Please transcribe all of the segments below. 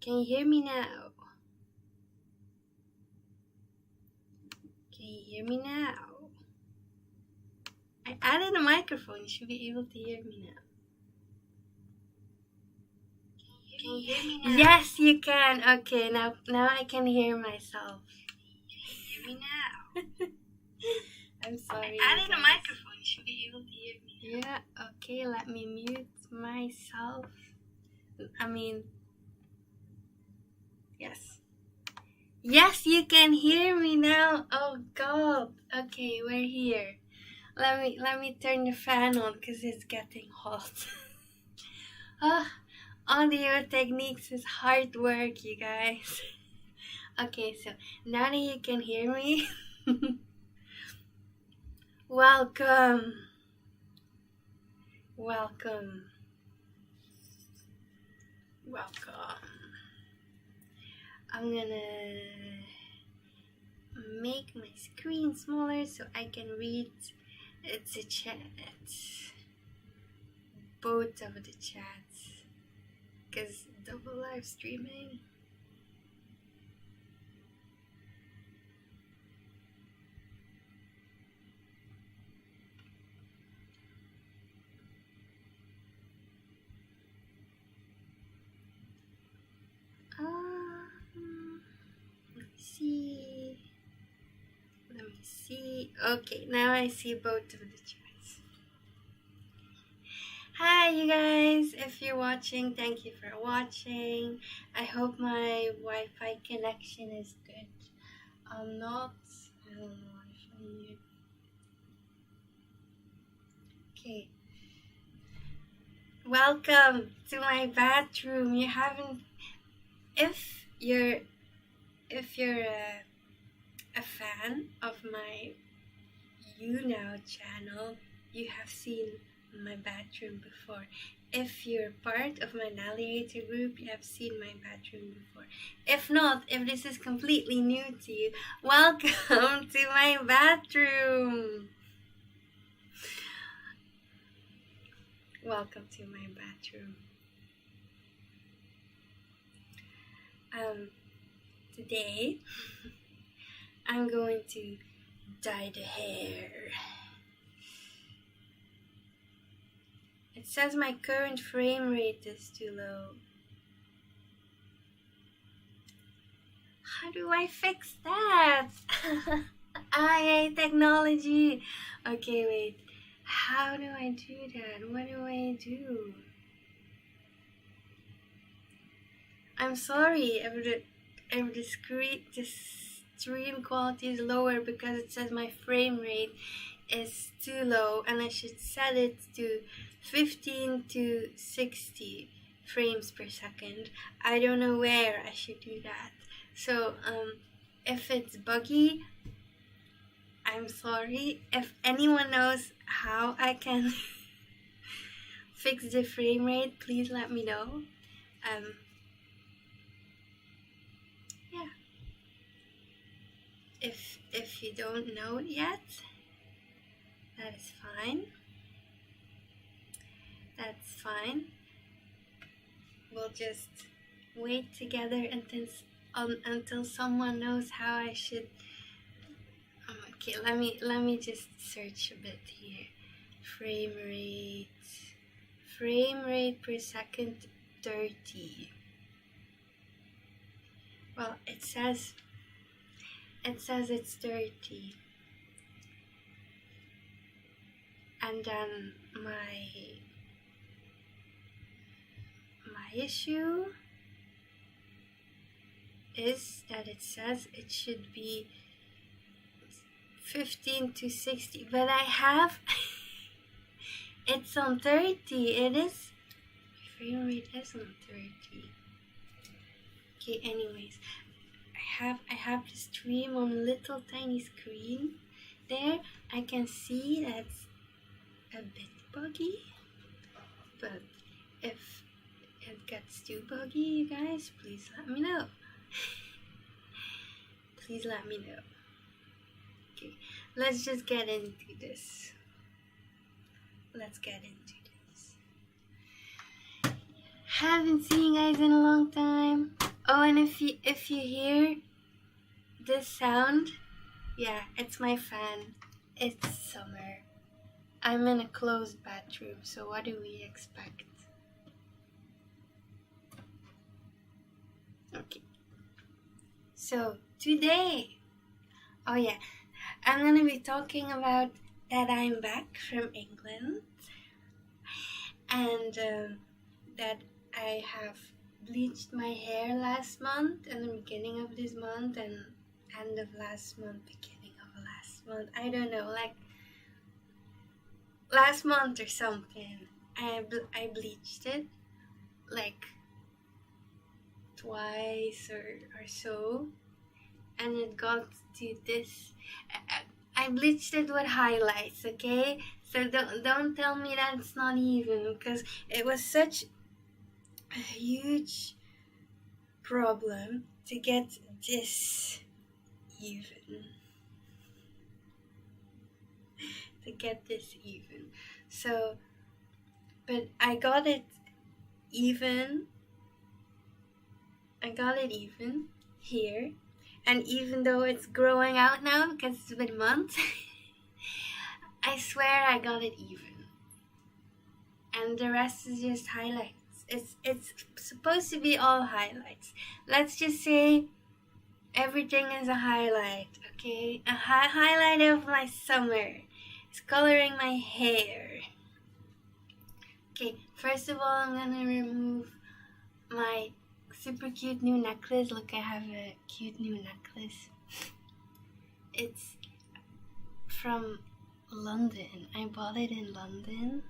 Can you hear me now? Can you hear me now? I added a microphone. You should be able to hear me now. Can you hear me now? Yes, you can. Okay, now I can hear myself. Can you hear me now? I'm sorry. I added a microphone. You should be able to hear me. Yeah. Okay. Let me mute myself. Yes. Yes, you can hear me now. Oh God. Okay, we're here. Let me turn the fan on because it's getting hot. Audio techniques is hard work, you guys. Okay, so now that you can hear me, welcome. I'm gonna make my screen smaller so I can read the chat, both of the chats, because double live streaming. Let me see. Okay, now I see both of the chats. Hi, you guys. If you're watching, thank you for watching. I hope my Wi-Fi connection is good. I'm not. I don't know if I'm mute. Okay. Welcome to my bathroom. You haven't. If you're a fan of my You Now channel, you have seen my bathroom before. If you're part of my narrator group, you have seen my bathroom before. If not, if this is completely new to you, welcome to my bathroom. Welcome to my bathroom. Today I'm going to dye the hair. It says my current frame rate is too low. How do I fix that? I hate technology. Okay, wait. How do I do that? What do I do? I'm sorry if the stream quality is lower because it says my frame rate is too low and I should set it to 15 to 60 frames per second. I don't know where I should do that. So if it's buggy, I'm sorry. If anyone knows how I can fix the frame rate, please let me know. Yeah. If you don't know it yet, that is fine. That's fine. We'll just wait together until someone knows how I should. Okay, let me just search a bit here. Frame rate per second 30. Well, it says it's 30. And then my issue is that it says it should be 15 to 60, but I have it's on 30. It is, my frame rate is on 30. Okay, anyways, I have the stream on a little tiny screen there. I can see that's a bit buggy, but if it gets too buggy, you guys, please let me know. Please let me know. Okay, let's just get into this. Haven't seen you guys in a long time. Oh, and if you hear this sound, yeah, it's my fan. It's summer. I'm in a closed bathroom, so what do we expect? Okay. So today, oh yeah, I'm gonna be talking about that I'm back from England, and that I have bleached my hair last month and the beginning of this month and end of last month, beginning of last month. I don't know, like last month or something. I bleached it like twice or so, and it got to this. I bleached it with highlights, okay? So don't tell me that it's not even, because it was such a huge problem to get this even. To get this even. So, but I got it even. I got it even here. And even though it's growing out now because it's been months, I swear I got it even. And the rest is just highlights. It's supposed to be all highlights. Let's just say everything is a highlight, okay? A highlight of my summer. It's coloring my hair. Okay, first of all, I'm gonna remove my super cute new necklace. Look, I have a cute new necklace. It's from London. I bought it in London.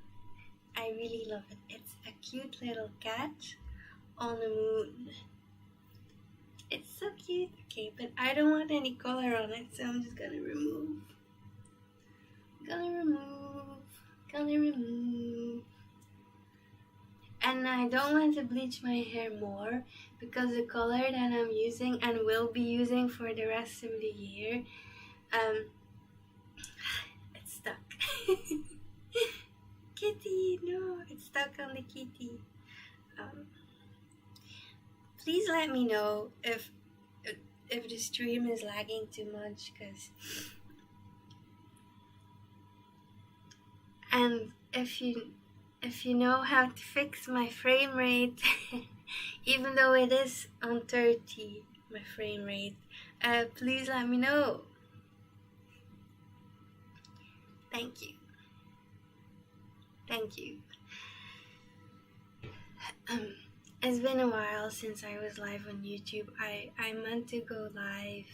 I really love it. It's a cute little cat on the moon. It's so cute. Okay, but I don't want any color on it, so I'm just gonna remove. Gonna remove. And I don't want to bleach my hair more because the color that I'm using and will be using for the rest of the year, it's stuck. Kitty, no, it's stuck on the kitty. Please let me know if the stream is lagging too much, and if you know how to fix my frame rate, even though it is on 30, my frame rate, please let me know. Thank you. It's been a while since I was live on YouTube. I meant to go live.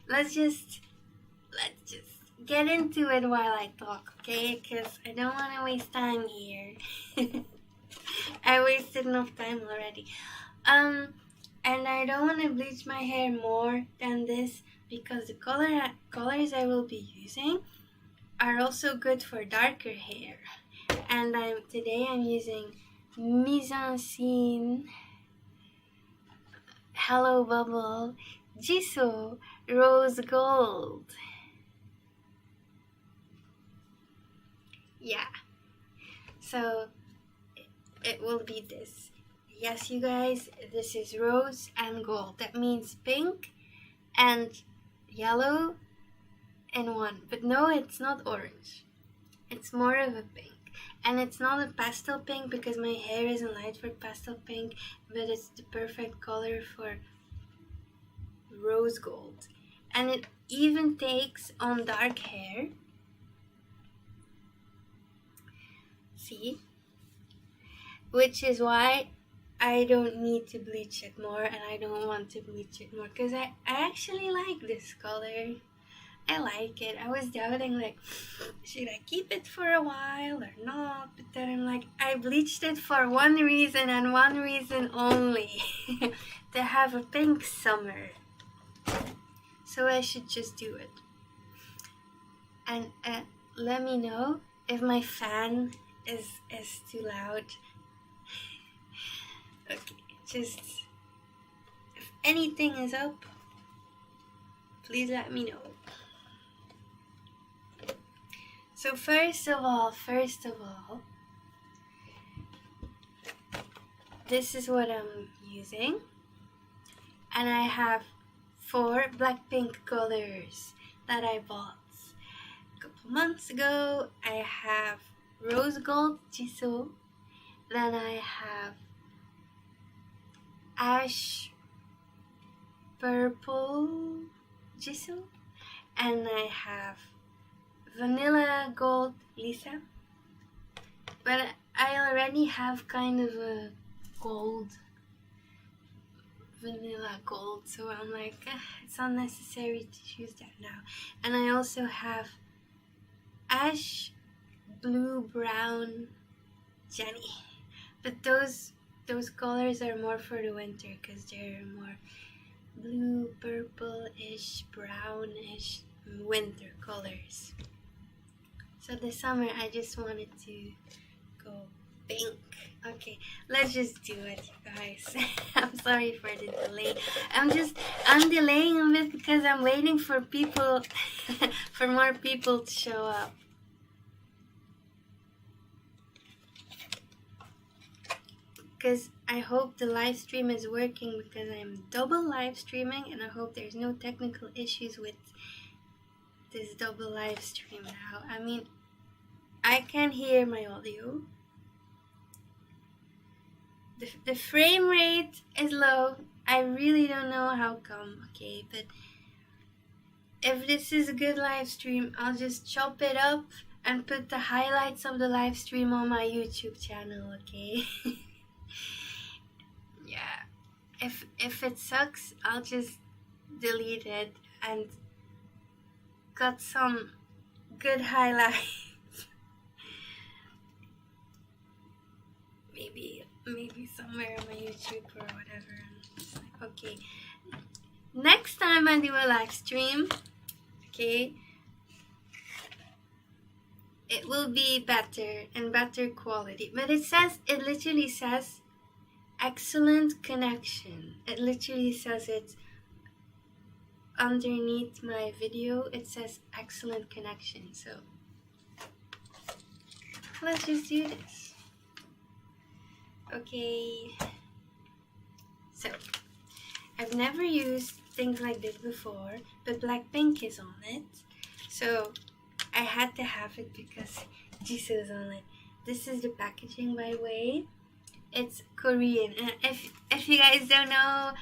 Let's just get into it while I talk, okay? Because I don't want to waste time here. I wasted enough time already. And I don't want to bleach my hair more than this because the colors I will be using are also good for darker hair. And today I'm using Mise scène Hello Bubble Jisoo Rose Gold. Yeah, so it will be this. Yes, you guys, this is rose and gold. That means pink and yellow in one. But no, it's not orange. It's more of a pink. And it's not a pastel pink because my hair isn't light for pastel pink, but it's the perfect color for rose gold. And it even takes on dark hair. See? Which is why I don't need to bleach it more, and I don't want to bleach it more because I actually like this color. I like it. I was doubting, like, should I keep it for a while or not? But then I'm like, I bleached it for one reason and one reason only. To have a pink summer. So I should just do it. And let me know if my fan is too loud. Okay, just if anything is up, please let me know. So first of all, this is what I'm using. and I have 4 BlackPink colors that I bought a couple months ago. I have Rose Gold Jisoo, then I have Ash Purple Jisoo, and I have Vanilla Gold Lisa. But I already have kind of a gold, vanilla gold, so I'm like, it's unnecessary to choose that now. And I also have Ash Blue Brown Jenny, but those colors are more for the winter because they're more blue, purple-ish, brownish winter colors. So this summer I just wanted to go pink. Okay, let's just do it, you guys. I'm sorry for the delay. I'm delaying a bit because I'm waiting for people, for more people to show up. Because I hope the live stream is working, because I'm double live streaming, and I hope there's no technical issues with this double live stream now. I mean, I can hear my audio. The frame rate is low. I really don't know how come, okay? But if this is a good live stream, I'll just chop it up and put the highlights of the live stream on my YouTube channel, okay? Yeah. If it sucks, I'll just delete it and cut some good highlights. maybe somewhere on my YouTube or whatever. Just like, okay, next time I do a live stream, okay, it will be better and better quality. But it literally says excellent connection. It literally says it underneath my video. It says excellent connection. So let's just do this. Okay, so I've never used things like this before, but BlackPink is on it, so I had to have it because Jisoo is on it. This is the packaging, by the way. It's Korean, and if you guys don't know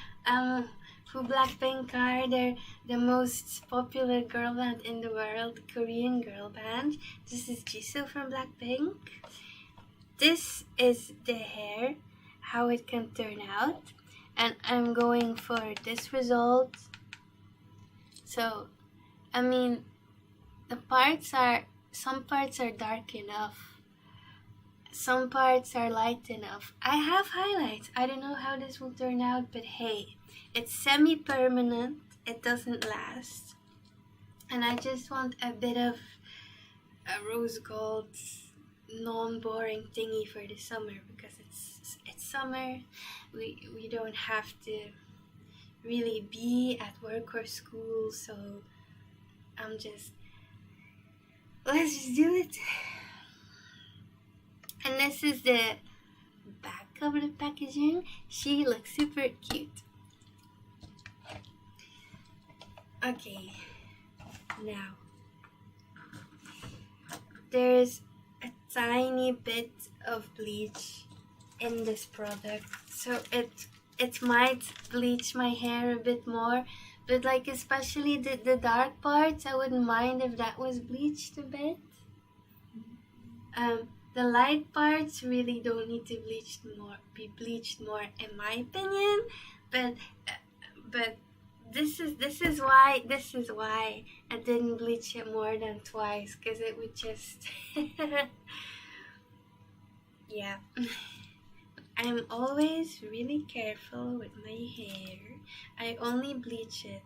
who BlackPink are, they're the most popular girl band in the world, Korean girl band. This is Jisoo from BlackPink. This is the hair, how it can turn out, and I'm going for this result. So, I mean, some parts are dark enough, some parts are light enough. I have highlights. I don't know how this will turn out, but hey, it's semi-permanent, it doesn't last, and I just want a bit of a rose gold non-boring thingy for the summer, because it's summer. We don't have to really be at work or school, so let's just do it. And this is the back of the packaging. She looks super cute. Okay, now there's a tiny bit of bleach in this product, so it might bleach my hair a bit more, but like especially the dark parts, I wouldn't mind if that was bleached a bit. The light parts really don't need to be bleached more in my opinion, but this is why I didn't bleach it more than twice, because it would just yeah. I'm always really careful with my hair. I only bleach it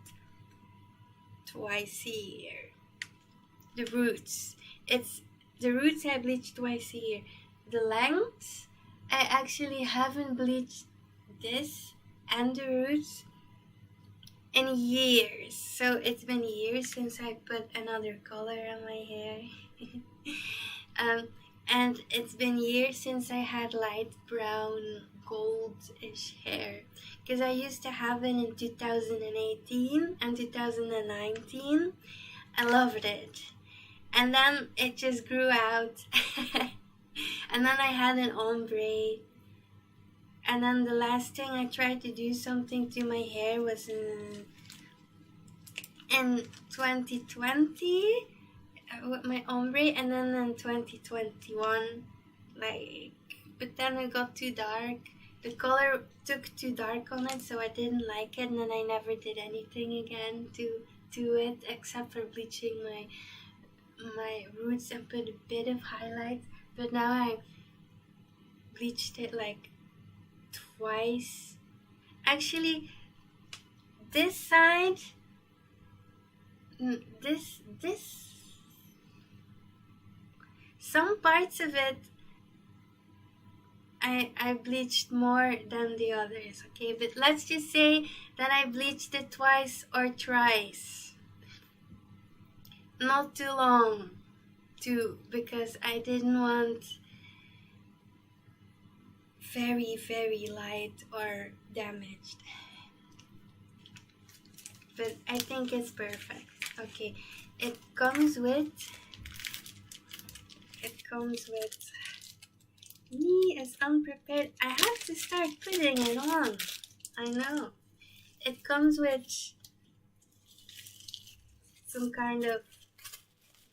twice a year. The roots I bleach twice a year. The lengths, I actually haven't bleached this and the roots in years. So it's been years since I put another color on my hair. And it's been years since I had light brown goldish hair, because I used to have it in 2018 and 2019. I loved it, and then it just grew out. And then I had an ombre, and then the last thing I tried to do something to my hair was in 2020 with my ombre, and then in 2021, like, but then it got too dark. The color took too dark on it, so I didn't like it, and then I never did anything again to it except for bleaching my roots and put a bit of highlight. But now I bleached it like twice. Actually, this side, this some parts of it I bleached more than the others, okay? But let's just say that I bleached it twice or thrice. Not too long, too, because I didn't want very, very light or damaged. But I think it's perfect. Okay, it comes with me as unprepared. I have to start putting it on. I know. It comes with some kind of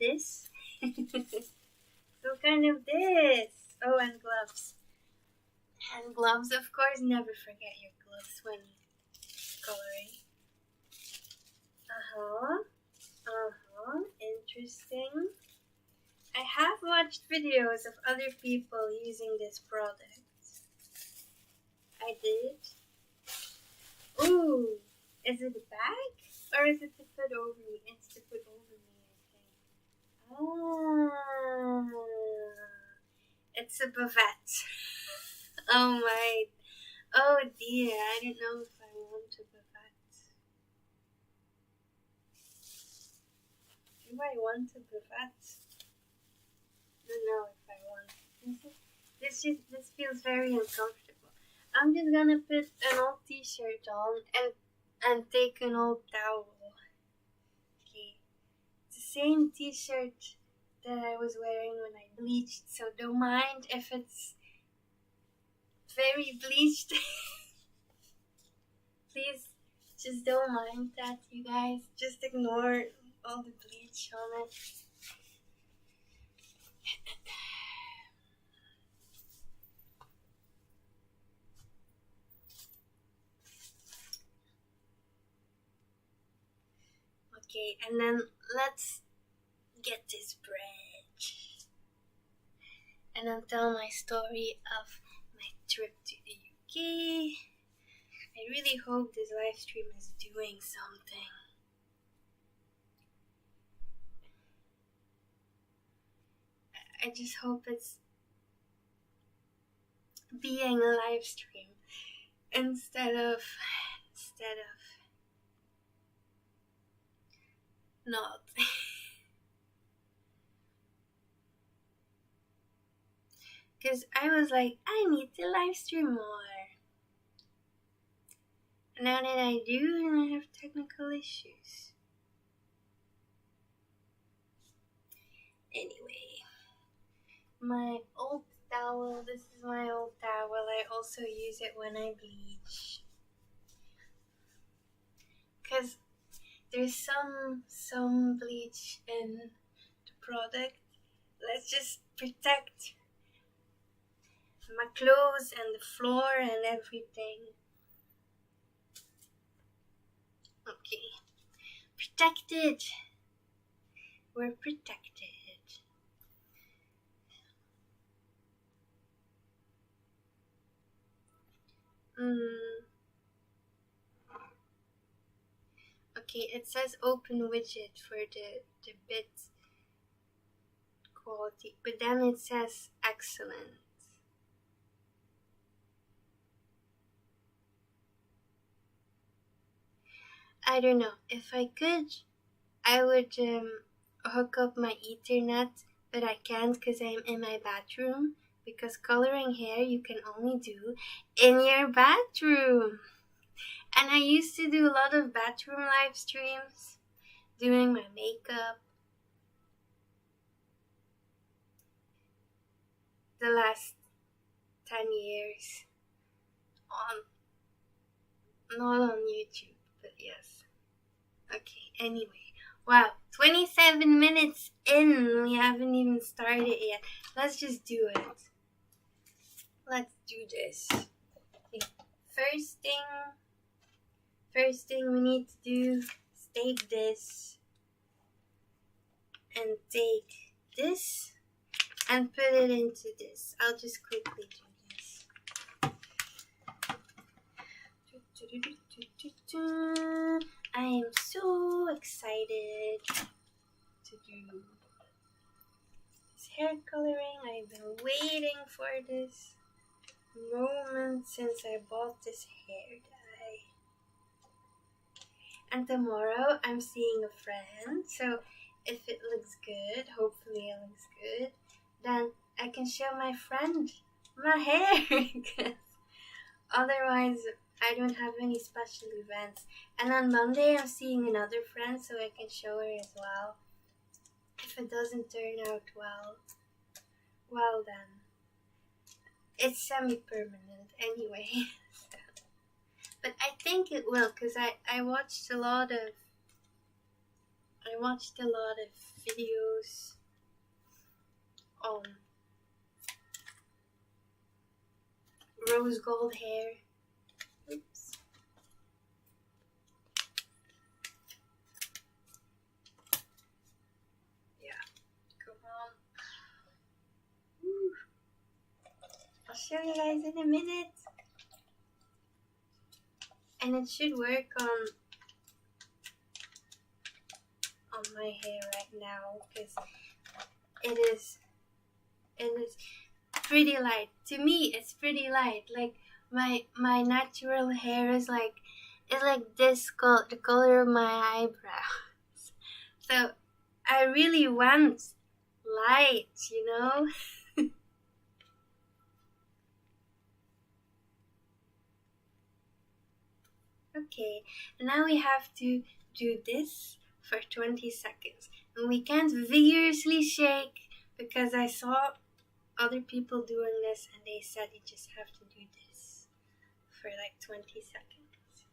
this. Some kind of this. Oh, and gloves. And gloves, of course. Never forget your gloves when coloring. Interesting. I have watched videos of other people using this product. I did. Ooh, is it a bag? Or is it to put over me? It's to put over me, I think. It's a bavette. Oh my. Oh dear, I don't know if I want a bavette. Do I want a bavette? I don't know if I want. This feels very uncomfortable. I'm just gonna put an old t-shirt on and take an old towel. Okay. It's the same t-shirt that I was wearing when I bleached, so don't mind if it's very bleached. Please, just don't mind that, you guys. Just ignore all the bleach on it. Okay, and then let's get this bread. And then tell my story of my trip to the UK. I really hope this live stream is doing something. I just hope it's being a live stream instead of not. Because I was like, I need to live stream more. Now that I do, and I have technical issues. Anyway, my old towel. This is my old towel. I also use it when I bleach. Because there's some bleach in the product. Let's just protect my clothes and the floor and everything. Okay. Protected. We're protected. Okay, it says open widget for the bit quality, but then it says excellent. I don't know. If I could, I would hook up my Ethernet, but I can't because I'm in my bathroom. because coloring hair you can only do in your bathroom. And I used to do a lot of bathroom live streams, doing my makeup. The last 10 years not on YouTube, but yes. Okay, anyway. Wow, 27 minutes in, we haven't even started yet. Let's just do it. Let's do this. Okay. First thing we need to do is take this and take this and put it into this. I'll just quickly do this. I am so excited to do this hair coloring. I've been waiting for this moment since I bought this hair dye. And tomorrow I'm seeing a friend, so if it looks good, hopefully it looks good, then I can show my friend my hair, because otherwise I don't have any special events. And on Monday I'm seeing another friend, so I can show her as well. If it doesn't turn out well then it's semi-permanent anyway. But I think it will, because I watched a lot of videos on rose gold hair. Oops. Yeah, come on. Woo. I'll show you guys in a minute. And it should work on my hair right now, because it is pretty light. To me, it's pretty light. Like my natural hair is like this color, the color of my eyebrows. So I really want light, you know. Okay, now we have to do this for 20 seconds. And we can't vigorously shake, because I saw other people doing this and they said you just have to do this for like 20 seconds.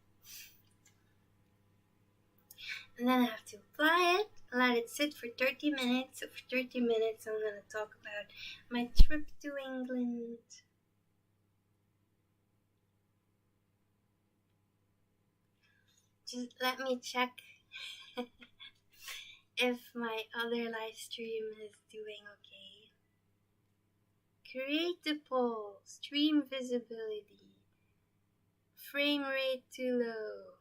And then I have to apply it and let it sit for 30 minutes. So for 30 minutes I'm going to talk about my trip to England. Just let me check if my other live stream is doing okay. Create the poll, stream visibility, frame rate too low.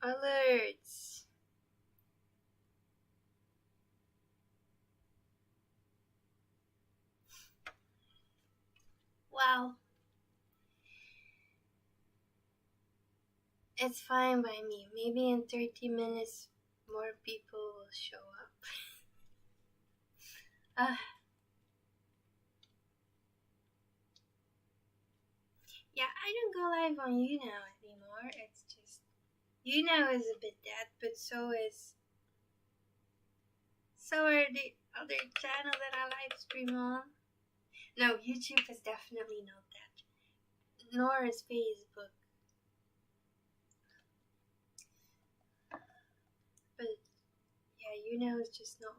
Alerts. Wow. It's fine by me. Maybe in 30 minutes more people will show up. Yeah, I don't go live on YouNow anymore. It's just YouNow is a bit dead, but so are the other channel that I live stream on. No, YouTube is definitely not dead. Nor is Facebook. But yeah, YouNow is just not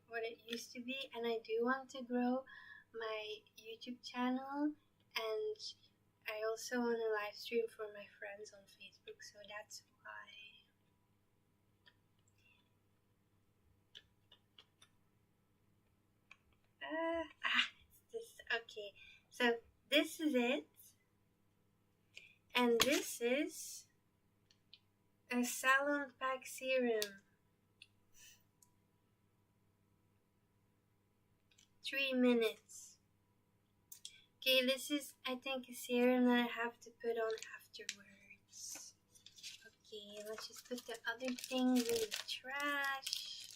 what it used to be, and I do want to grow my YouTube channel, and I also want to live stream for my friends on Facebook, so that's why. Okay, so this is it, and this is a salon pack serum. 3 minutes. Okay, this is, I think, a serum that I have to put on afterwards. Okay, let's just put the other things in the trash.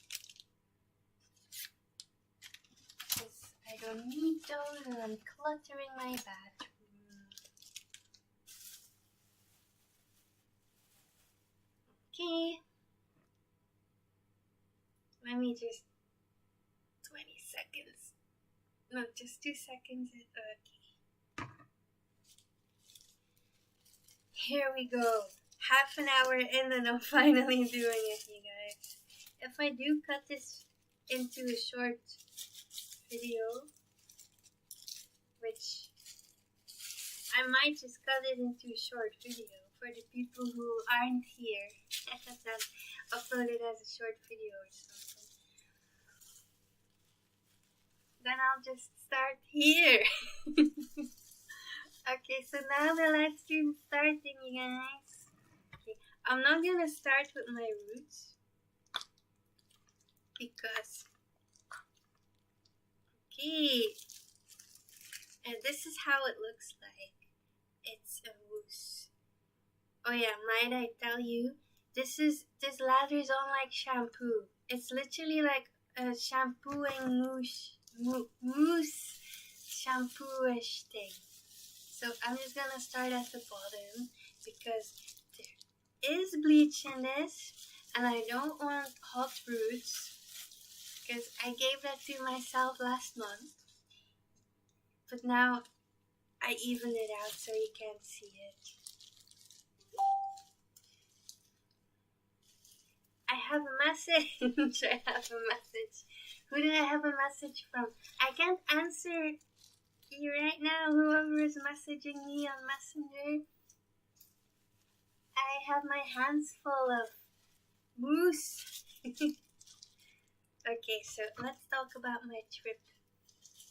Because I don't need those and I'm cluttering my bathroom. Okay. Let me just 20 seconds. No, just 2 seconds. Okay. Here we go. Half an hour in and I'm finally doing it, you guys. If I do cut this into a short video, which I might just cut it into a short video for the people who aren't here and then upload it as a short video or something. Then I'll just start here. Okay, so now the live stream starting, you guys. Okay, I'm not gonna start with my roots because, okay, and this is how it looks like. It's a mousse. Oh yeah, might I tell you, this lathers on like shampoo. It's literally like a shampooing mousse shampoo-ish thing. So I'm just gonna start at the bottom because there is bleach in this and I don't want hot roots because I gave that to myself last month. But now I evened it out so you can't see it. I have a message. I have a message. Who did I have a message from? I can't answer you right now, whoever is messaging me on Messenger. I have my hands full of mousse. Okay, so let's talk about my trip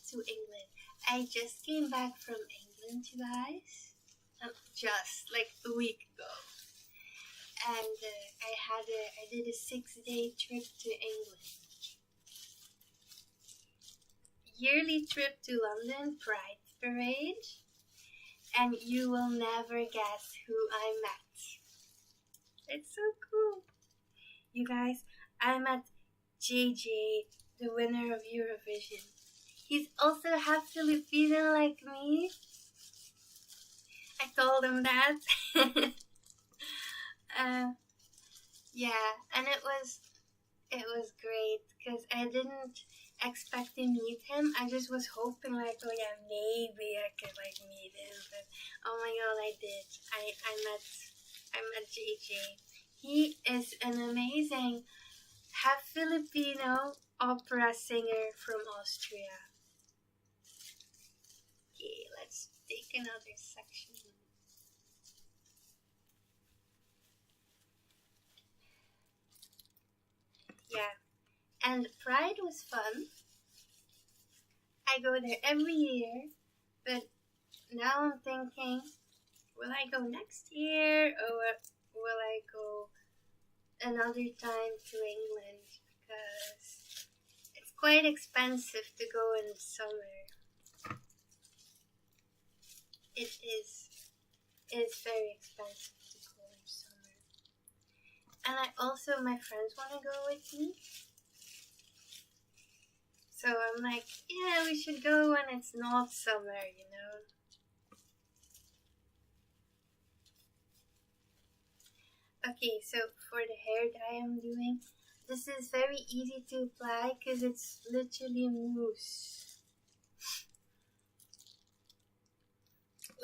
to England. I just came back from England, you guys. Just like a week ago. And I did a 6-day trip to England. Yearly trip to London Pride Parade, and you will never guess who I met. It's so cool. You guys, I met JJ, the winner of Eurovision. He's also half Filipino like me. I told him that. Yeah, and it was great because I didn't expect to meet him. I just was hoping like, oh yeah, maybe I could like meet him, but oh my god, I did. I met JJ. He is an amazing half Filipino opera singer from Austria. Okay, let's take another section. Yeah, and Pride was fun. I go there every year, but now I'm thinking, will I go next year or will I go another time to England? Because it's quite expensive to go in the summer. It is very expensive to go in summer. And my friends want to go with me. So I'm like, yeah, we should go when it's not summer, you know. Okay, so for the hair dye I'm doing, this is very easy to apply because it's literally mousse.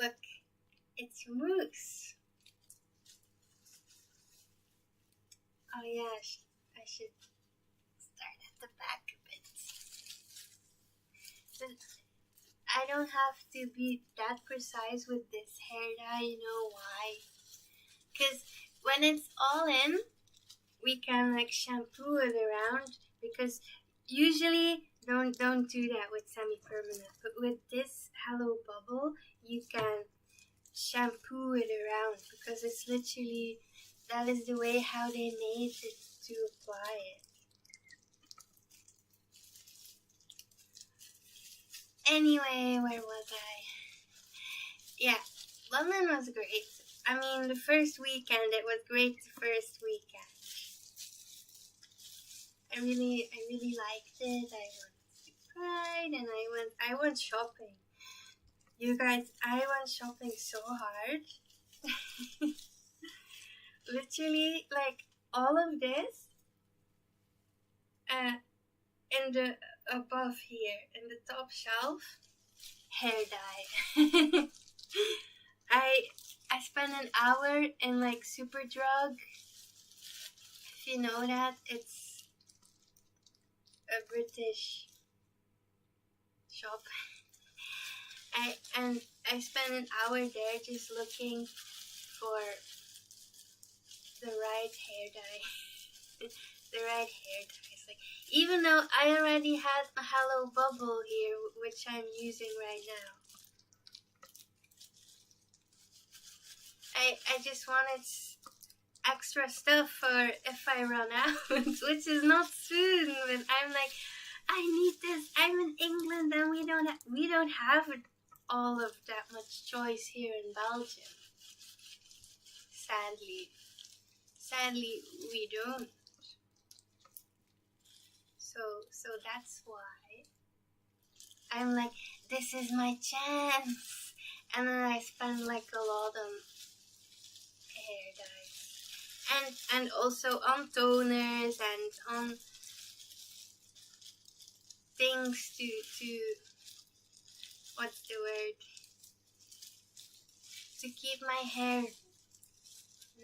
Look, it's mousse. Oh yeah, I should start at the back a bit. I don't have to be that precise with this hair dye, you know why? Because when it's all in, we can like shampoo it around, because usually don't do that with semi-permanent, but with this Hello Bubble you can shampoo it around, because it's literally, that is the way how they made it to apply it. Anyway, where was I? yeah, London was great. I mean, the first weekend, it was great. The first weekend, I really liked it. I went to Pride, and I went shopping. You guys, I went shopping so hard. Literally, like all of this, in the above here, in the top shelf, hair dye. I I spent an hour in like Superdrug. If you know that, it's a British shop. I spent an hour there just looking for the right hair dye. The right hair dye. It's like, even though I already had a Hello Bubble here, which I'm using right now. I just wanted extra stuff for if I run out, which is not soon. But I'm like, I need this. I'm in England, and we don't have all of that much choice here in Belgium. Sadly, we don't. So that's why I'm like, this is my chance. And then I spend like a lot on hair dyes, and also on toners and on things to what's the word, to keep my hair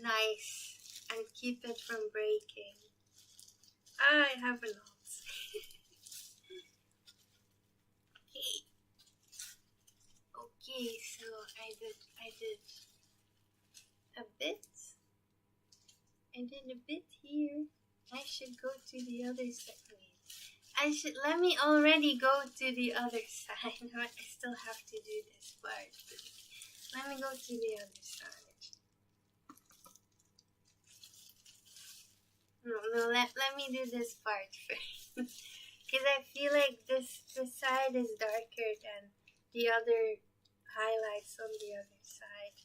nice and keep it from breaking. I have a lot. Okay, so I did a bit. I did a bit here. I should go to the other side. Let me already go to the other side. I still have to do this part. Let me go to the other side. No, let me do this part first. Because I feel like this side is darker than the other highlights on the other side.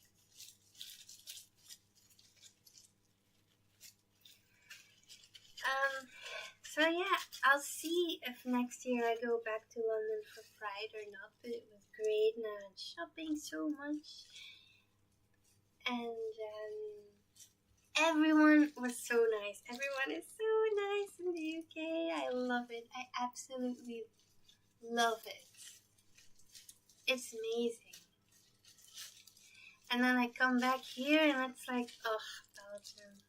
So yeah, I'll see if next year I go back to London for Pride or not, but it was great, and I went shopping so much, and everyone was so nice. Everyone is so nice in the UK. I love it. I absolutely love it. It's amazing. And then I come back here and it's like, oh, Belgium.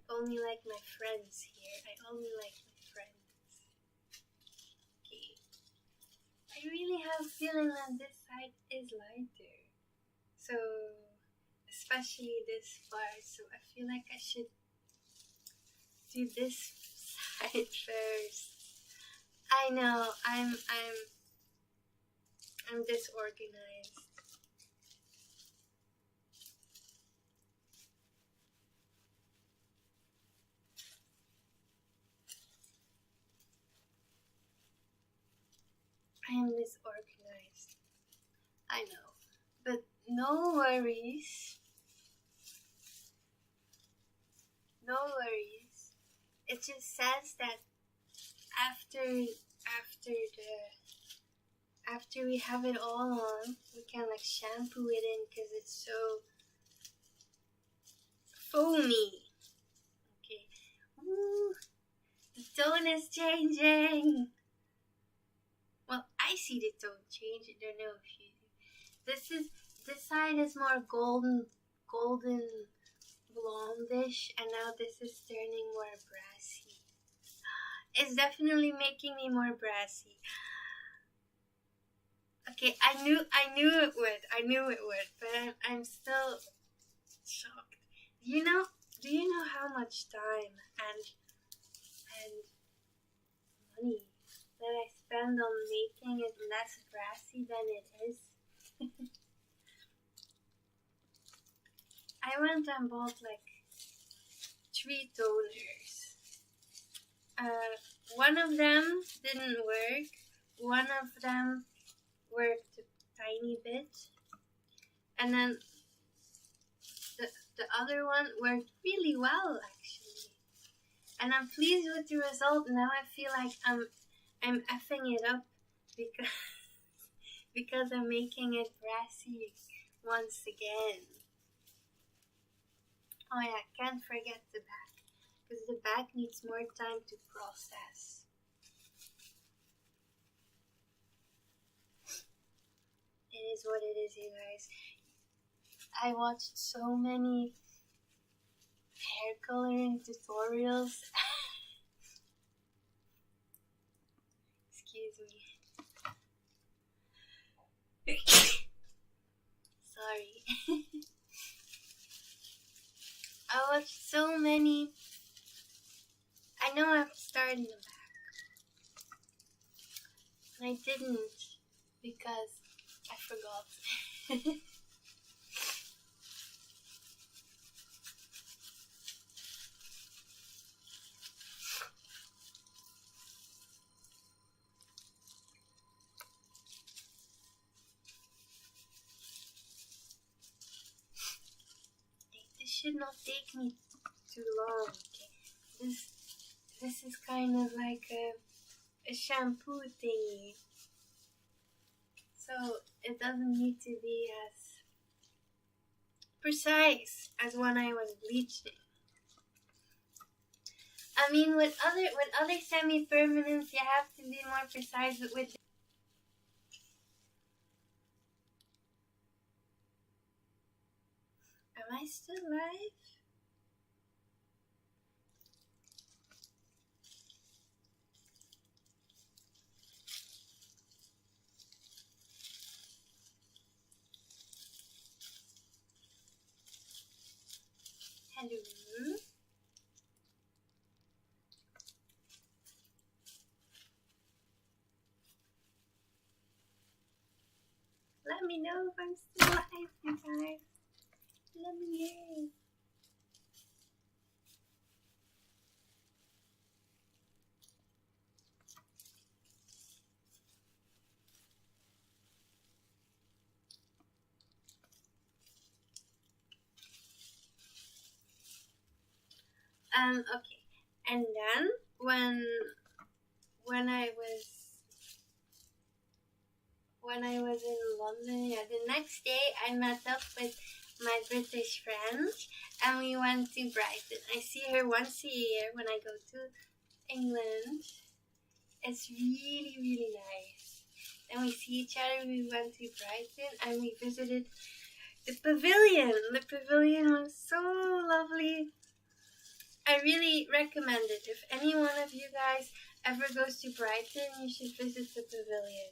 I only like my friends here. I only like my friends. Okay. I really have a feeling that this side is lighter. So, especially this part. So I feel like I should do this side first. I know, I'm disorganized. I am disorganized. I know. But no worries. No worries. It just says that after we have it all on, we can like shampoo it in because it's so foamy. Okay. Ooh, the tone is changing. Well, I see the tone change. I don't know if you do. This side is more golden blondish, and now this is turning more brassy. It's definitely making me more brassy. Okay, I knew it would, but I'm still shocked. Do you know how much time and money that I spend on making it less brassy than it is? I went and bought like 3 toners. One of them didn't work. One of them worked a tiny bit, and then the other one worked really well actually, and I'm pleased with the result. Now I feel like I'm effing it up because because I'm making it brassy once again. Oh yeah, can't forget the back, because the back needs more time to process. It is what it is, you guys. I watched so many hair coloring tutorials. Excuse me. Sorry. I watched so many. I know I have to start in the back. And I didn't because I forgot. This should not take me too long. Okay? This is kind of like a shampoo thingy, so it doesn't need to be as precise as when I was bleaching. I mean, with other semi-permanents, you have to be more precise. But with am I still live? Hello. Let me know if I'm still live, you guys. Let me know. Okay. And then when I was in London, yeah, the next day I met up with my British friend and we went to Brighton. I see her once a year when I go to England. It's really, really nice. And we see each other. We went to Brighton and we visited the pavilion. The pavilion was so lovely. I really recommend it. If any one of you guys ever goes to Brighton, you should visit the pavilion.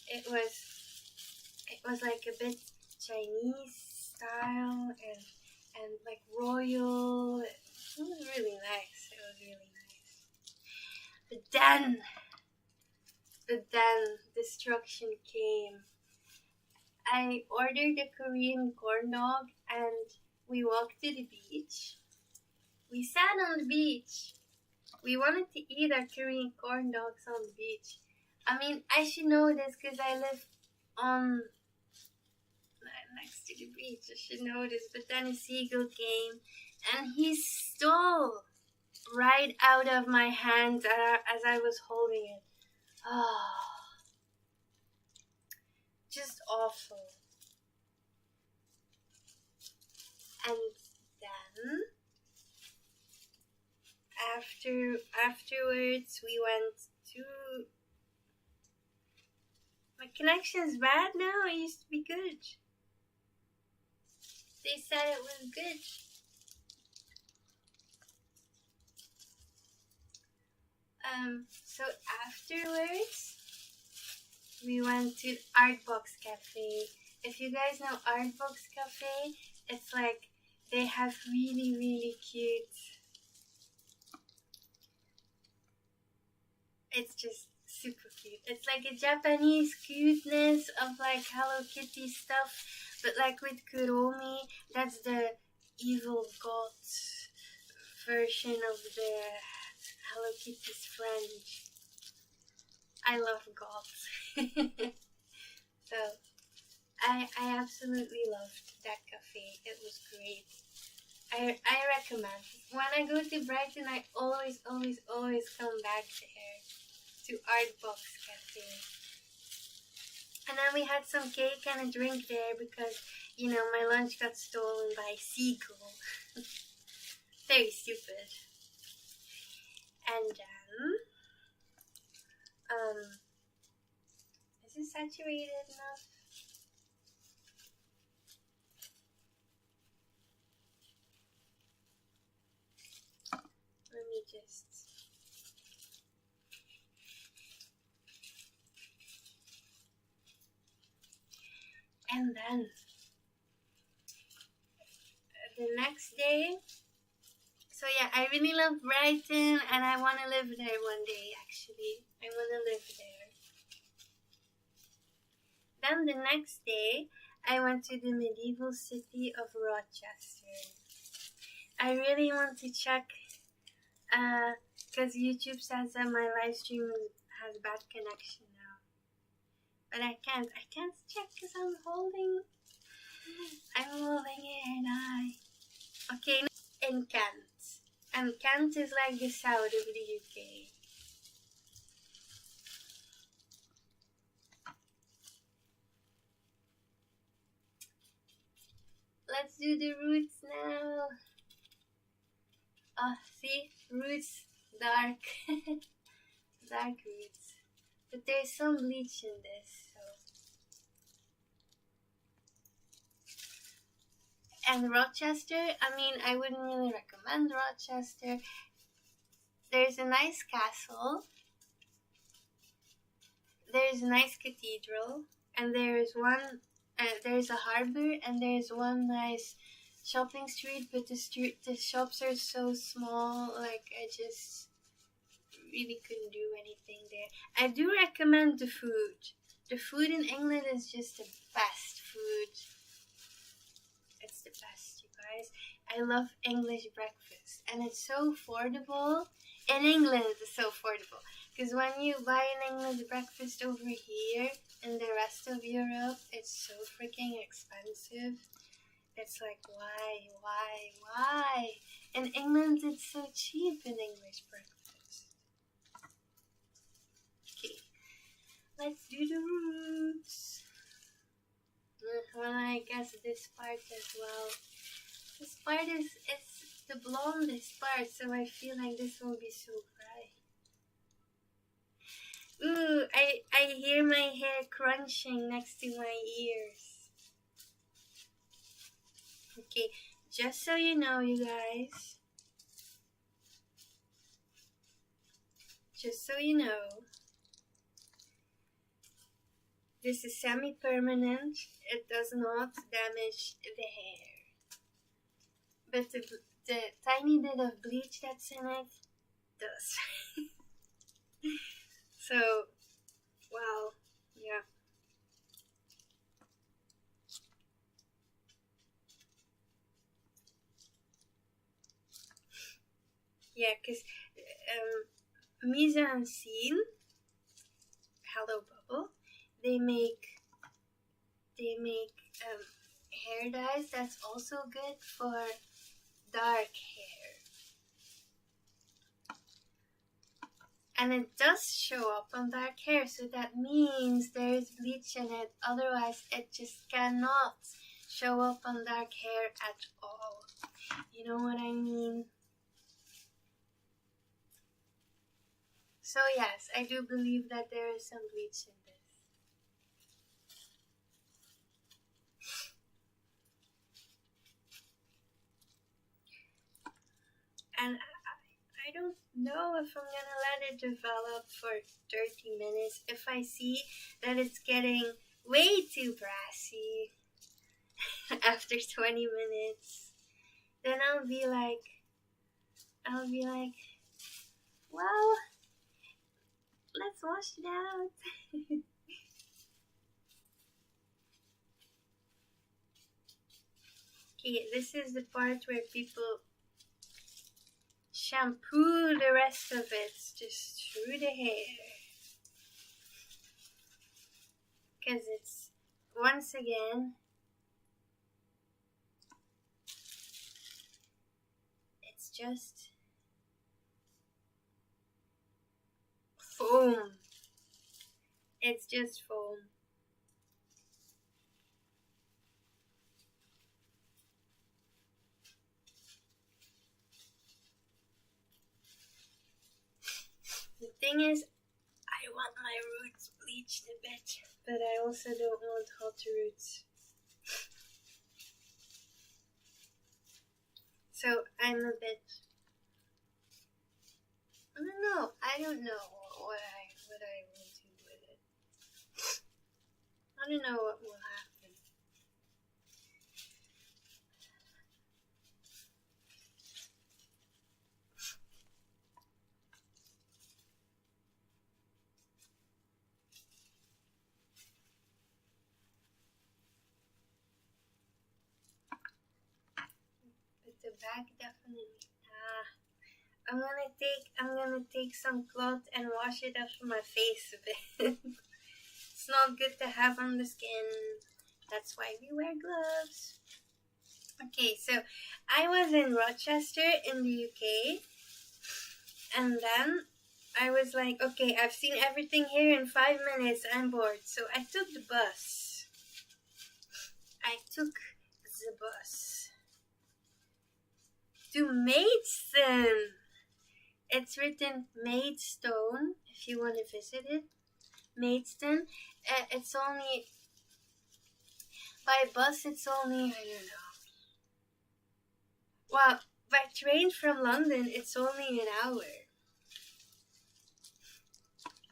It was like a bit Chinese style and like royal. It was really nice. It was really nice. But then destruction came. I ordered a Korean corn dog and we walked to the beach. We sat on the beach. We wanted to eat our Korean corn dogs on the beach. I mean, I should know this because I live on next to the beach. I should know this. But then a seagull came and he stole right out of my hands as I was holding it. Oh, just awful. And then afterwards we went to. My connection's bad now. It used to be good. They said it was good. So afterwards, we went to Artbox Cafe. If you guys know Artbox Cafe, it's like they have really, really cute. It's just super cute. It's like a Japanese cuteness of like Hello Kitty stuff, but like with Kuromi. That's the evil god version of the Hello Kitty's friend. I love gods. So I absolutely loved that cafe. It was great. I recommend. When I go to Brighton, I always come back there to Artbox Cafe. And then we had some cake and a drink there because, you know, my lunch got stolen by a seagull. Very stupid. And then, is it saturated enough? Let me just... And then, the next day, so yeah, I really love Brighton and I want to live there one day actually. I want to live there. Then the next day, I went to the medieval city of Rochester. I really want to check, because YouTube says that my live stream has bad connection now. But I can't check because I'm holding it. Okay, in Kent. And Kent is like the south of the UK. Let's do the roots now. Oh, see? Roots, dark. Dark roots. But there's some bleach in this, so. And Rochester, I mean, I wouldn't really recommend Rochester. There's a nice castle. There's a nice cathedral. And there's there's a harbor, and there's one nice shopping street, but the shops are so small, like I just really couldn't do anything there. I do recommend the food. The food in England is just the best food. It's the best, you guys. I love English breakfast, and it's so affordable. In England, it's so affordable. Because when you buy an English breakfast over here, in the rest of Europe, it's so freaking expensive. It's like, why? In England, it's so cheap in English breakfast. Okay, let's do the roots. Well, I guess this part as well. This part is the blondest part, so I feel like this will be so bright. Ooh, I hear my hair crunching next to my ears. Okay, just so you know, you guys. Just so you know. This is semi-permanent. It does not damage the hair. But the tiny bit of bleach that's in it does. So, wow, yeah. Yeah, because Mise and scène, Hello Bubble, they make hair dyes that's also good for dark hair. And it does show up on dark hair, so that means there is bleach in it. Otherwise, it just cannot show up on dark hair at all. You know what I mean? So yes, I do believe that there is some bleach in this. And I don't know if I'm gonna let it develop for 30 minutes. If I see that it's getting way too brassy after 20 minutes, then I'll be like, well, let's wash it out. Okay, this is the part where people shampoo the rest of it just through the hair. Because it's once again, it's just foam. It's just foam. The thing is, I want my roots bleached a bit, but I also don't want hot roots. So I'm a bit, I don't know what I will do with it. I don't know what will happen. But the back definitely. I'm gonna take some cloth and wash it off my face a bit. It's not good to have on the skin. That's why we wear gloves. Okay, so I was in Rochester in the UK, and then I was like, okay, I've seen everything here in 5 minutes. I'm bored, so I took the bus. To Maidstone. It's written Maidstone if you want to visit it. Maidstone. It's only by bus. It's only, I don't know. Well, by train from London, it's only an hour.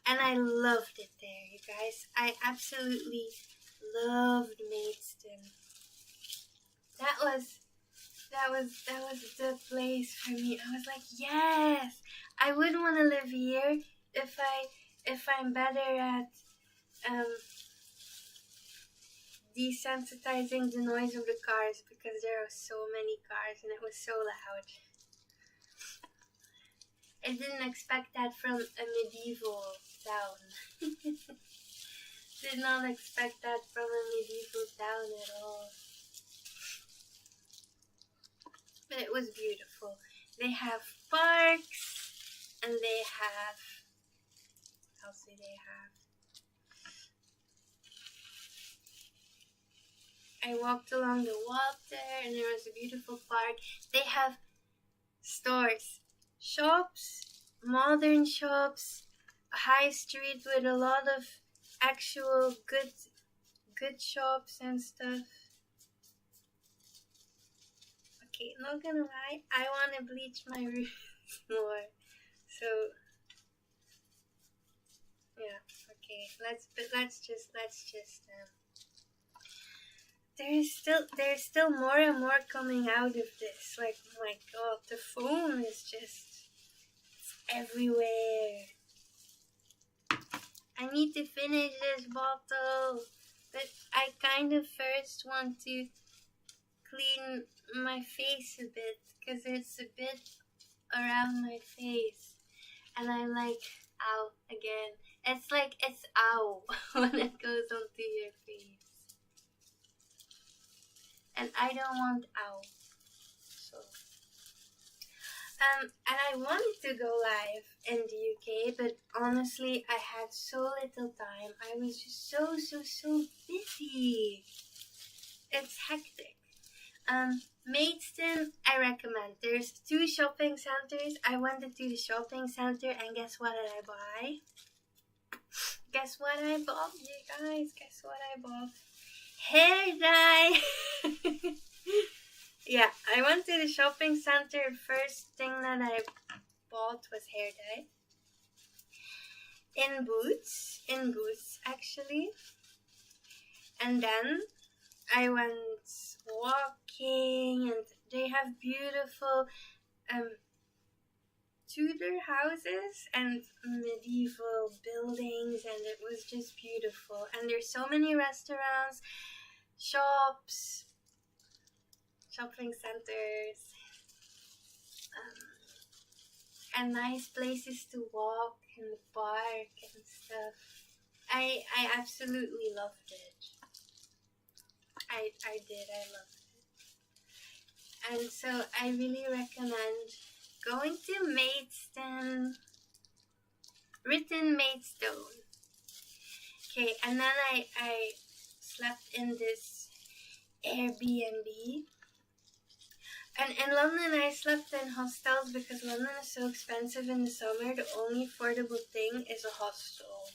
And I loved it there, you guys. I absolutely loved Maidstone. That was the place for me. I was like, yes, I would want to live here if I'm better at desensitizing the noise of the cars, because there are so many cars and it was so loud. I didn't expect that from a medieval town. Did not expect that from a medieval town at all. But it was beautiful. They have parks, and they have, what else do they have? I walked along the water, and there was a beautiful park. They have stores, shops, modern shops, a high street with a lot of actual good shops and stuff. Okay, not gonna lie, I want to bleach my roots more. So yeah, okay. Let's just. There's still more and more coming out of this. Like, oh my god, the foam is just, it's everywhere. I need to finish this bottle, but I kind of first want to clean my face a bit, because it's a bit around my face, and I'm like, ow, again. It's like, it's ow when it goes onto your face. And I don't want ow. So and I wanted to go live in the UK, but honestly I had so little time. I was just so busy. It's hectic. Maidstone, I recommend. There's 2 shopping centers. I went to the shopping center, and guess what did I buy? Guess what I bought, you guys? Guess what I bought? Hair dye! Yeah, I went to the shopping center. First thing that I bought was hair dye. In Boots actually. And then I went walking, and they have beautiful Tudor houses and medieval buildings, and it was just beautiful. And there's so many restaurants, shops, shopping centers, and nice places to walk in the park and stuff. I absolutely loved it. I did. I loved it. And so I really recommend going to Maidstone, written Maidstone. Okay, and then I slept in this Airbnb. And in London, I slept in hostels because London is so expensive in the summer. The only affordable thing is a hostel.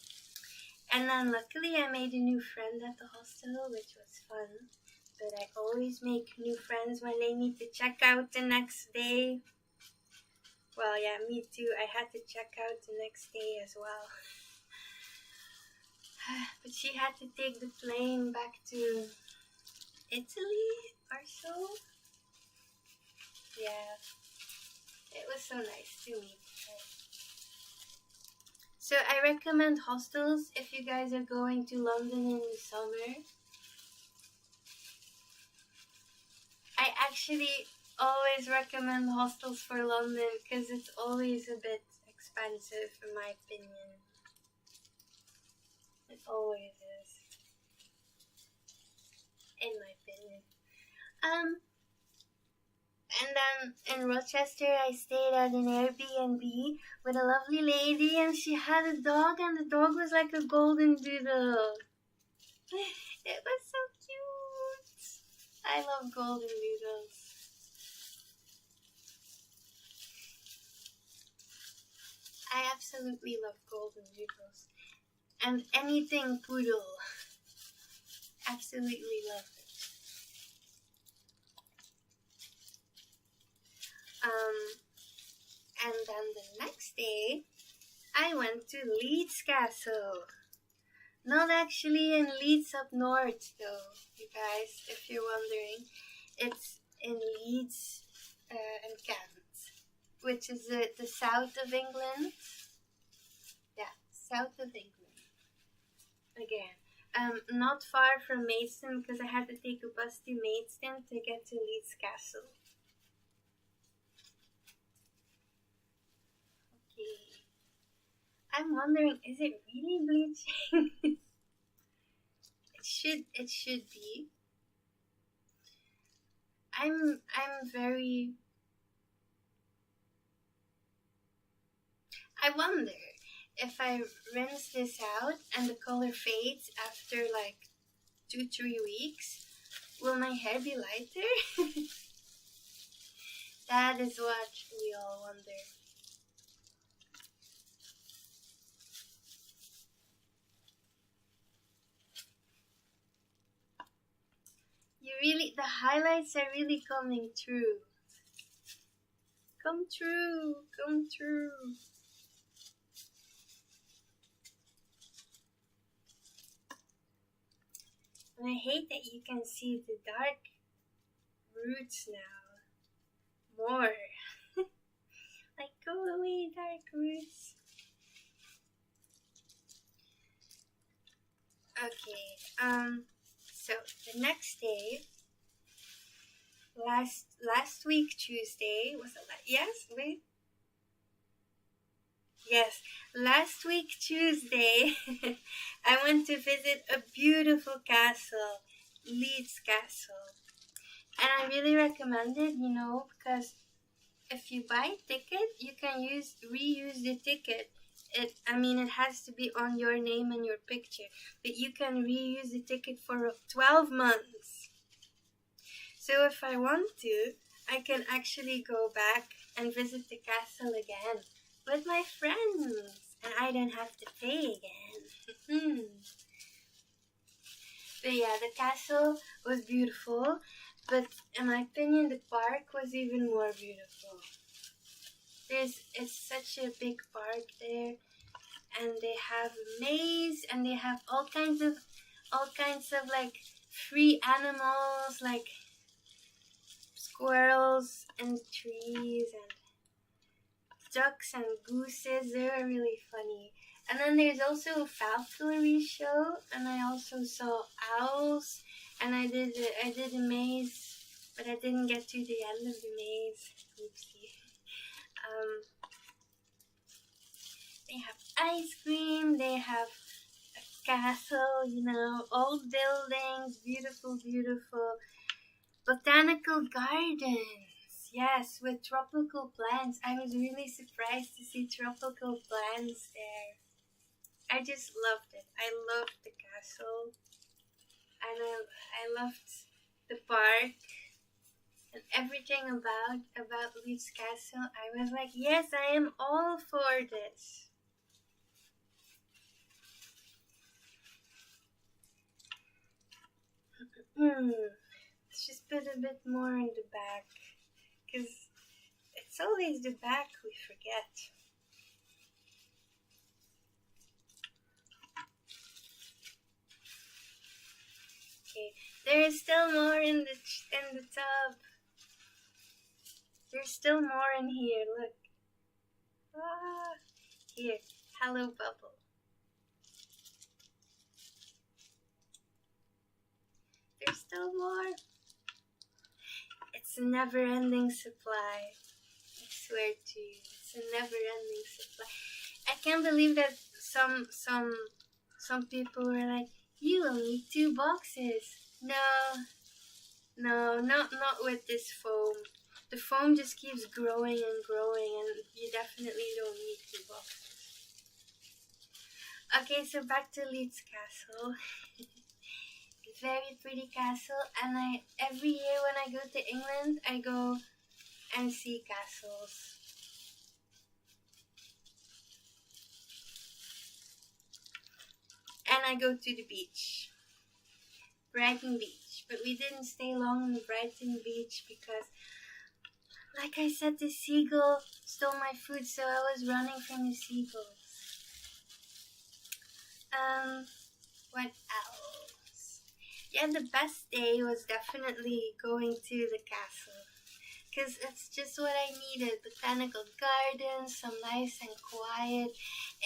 And then luckily I made a new friend at the hostel, which was fun. But I always make new friends when they need to check out the next day. Well, yeah, me too. I had to check out the next day as well. But she had to take the plane back to Italy or so. Yeah, it was so nice to meet her. So I recommend hostels if you guys are going to London in the summer. I actually always recommend hostels for London because it's always a bit expensive in my opinion. It always is. In my opinion. And then in Rochester, I stayed at an Airbnb with a lovely lady, and she had a dog, and the dog was like a golden doodle. It was so cute. I love golden doodles. I absolutely love golden doodles. And anything poodle. Absolutely love it. And then the next day, I went to Leeds Castle. Not actually in Leeds up north, though, you guys, if you're wondering. It's in Leeds and Kent, which is the south of England. Yeah, south of England. Again, not far from Maidstone because I had to take a bus to Maidstone to get to Leeds Castle. I'm wondering, is it really bleaching? It should be. I'm very. I wonder if I rinse this out and the color fades after like 2-3 weeks, will my hair be lighter? That is what we all wonder. The highlights are really coming true. Come true, come true. And I hate that you can see the dark roots now. More. Like, go away, dark roots. Okay, so the next day, last week Tuesday, was it yes, wait. Yes, last week Tuesday, I went to visit a beautiful castle, Leeds Castle. And I really recommend it, because if you buy a ticket, you can reuse the ticket. It has to be on your name and your picture, but you can reuse the ticket for 12 months. So if I want to, I can actually go back and visit the castle again with my friends, and I don't have to pay again. But yeah, the castle was beautiful, but in my opinion, the park was even more beautiful. It's such a big park there, and they have a maze, and they have all kinds of like free animals, like squirrels and trees and ducks and gooses. They were really funny. And then there's also a falconry show, and I also saw owls, and I did a maze, but I didn't get to the end of the maze. Oopsie. They have ice cream, they have a castle, you know, old buildings, beautiful, beautiful botanical gardens. Yes, with tropical plants. I was really surprised to see tropical plants there. I just loved it. I loved the castle, and I loved the park and everything about Leeds Castle. I was like, yes, I am all for this. Let's just put a bit more in the back, because it's always the back we forget. Okay, there is still more in the tub. There's still more in here. Look. Ah, here, hello bubble. There's still more. It's a never-ending supply. I swear to you, it's a never-ending supply. I can't believe that some people were like, you will need 2 boxes. No, not with this foam. The foam just keeps growing and growing, and you definitely don't need 2 boxes. Okay, so back to Leeds Castle. Very pretty castle, and every year when I go to England, I go and see castles. And I go to the beach, Brighton Beach, but we didn't stay long on the Brighton Beach because, like I said, the seagull stole my food, so I was running from the seagulls. What else? Yeah, the best day was definitely going to the castle, because it's just what I needed. Botanical gardens, some nice and quiet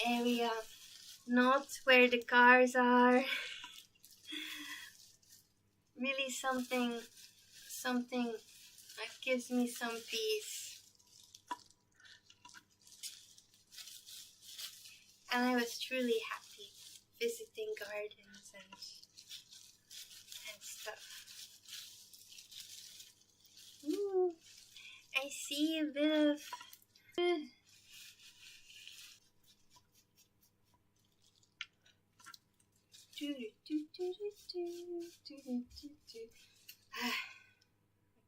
area, not where the cars are. Really something that gives me some peace. And I was truly happy visiting gardens and stuff. Ooh, I see a bit of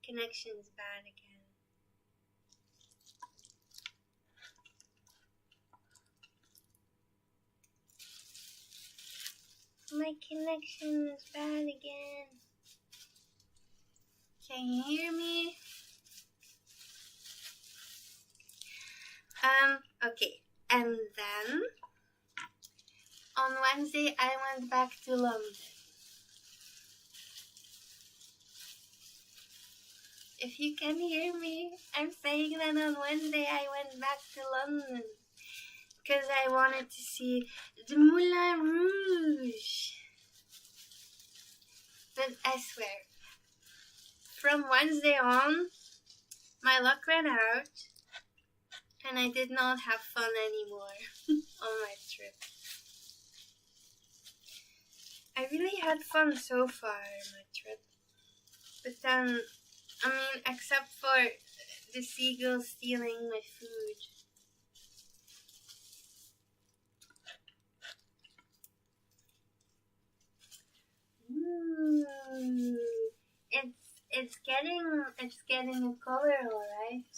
connection is bad again. My connection is bad again. Can you hear me? Okay. And then on Wednesday I went back to London. If you can hear me, I'm saying that on Wednesday I went back to London because I wanted to see the Moulin Rouge. But I swear, from Wednesday on, my luck ran out and I did not have fun anymore on my trip. I really had fun so far on my trip, but then, I mean, except for the seagulls stealing my food. Ooh, it's getting a color, alright.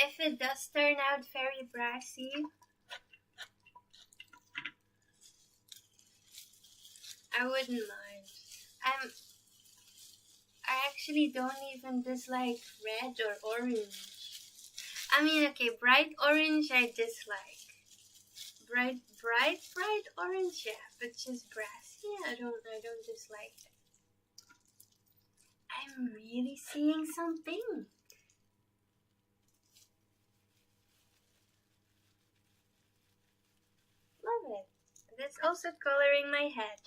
If it does turn out very brassy, I wouldn't mind. I actually don't even dislike red or orange. I mean, okay, bright orange I dislike. Bright orange, yeah, but just brassy, I don't dislike it. I'm really seeing something. Love it. That's also coloring my head,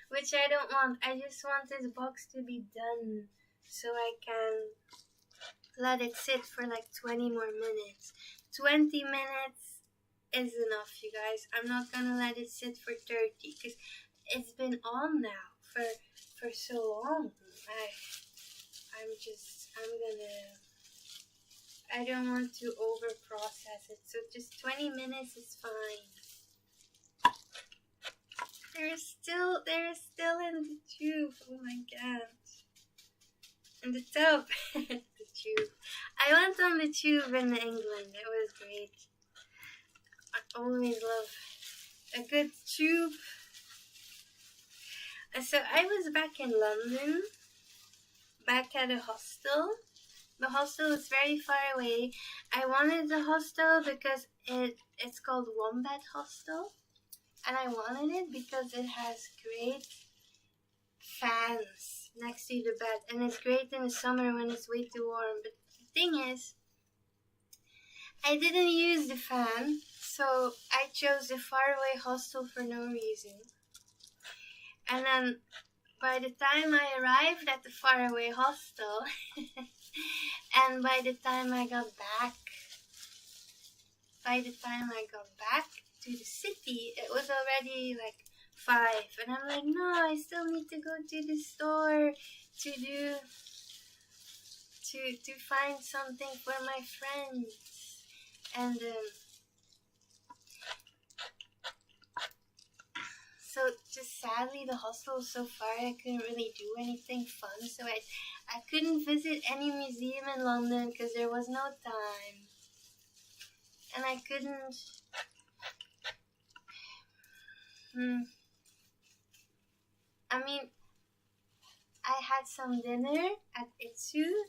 which I don't want. I just want this box to be done so I can let it sit for like 20 more minutes. 20 minutes is enough, you guys. I'm not gonna let it sit for 30 because it's been on now for so long. I don't want to over process it, so just 20 minutes is fine. They're still in the tube. Oh my god. In the tub. The tube. I went on the tube in England. It was great. I always love a good tube. So I was back in London, back at a hostel. The hostel is very far away. I wanted the hostel because it's called Wombat Hostel. And I wanted it because it has great fans next to the bed. And it's great in the summer when it's way too warm. But the thing is, I didn't use the fan. So I chose the faraway hostel for no reason. And then by the time I arrived at the faraway hostel, and by the time I got back to the city, it was already like 5. And I'm like, no, I still need to go to the store to find something for my friends. And so just sadly the hostel was so far I couldn't really do anything fun, so I couldn't visit any museum in London because there was no time. And I couldn't I mean, I had some dinner at Itsu.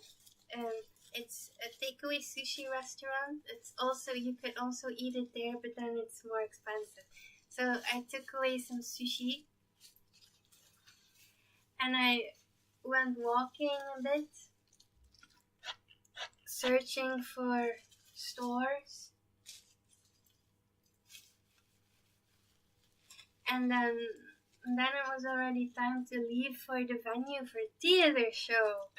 It's a takeaway sushi restaurant. You could also eat it there, but then it's more expensive. So I took away some sushi and I went walking a bit, searching for stores. And then it was already time to leave for the venue for theater show.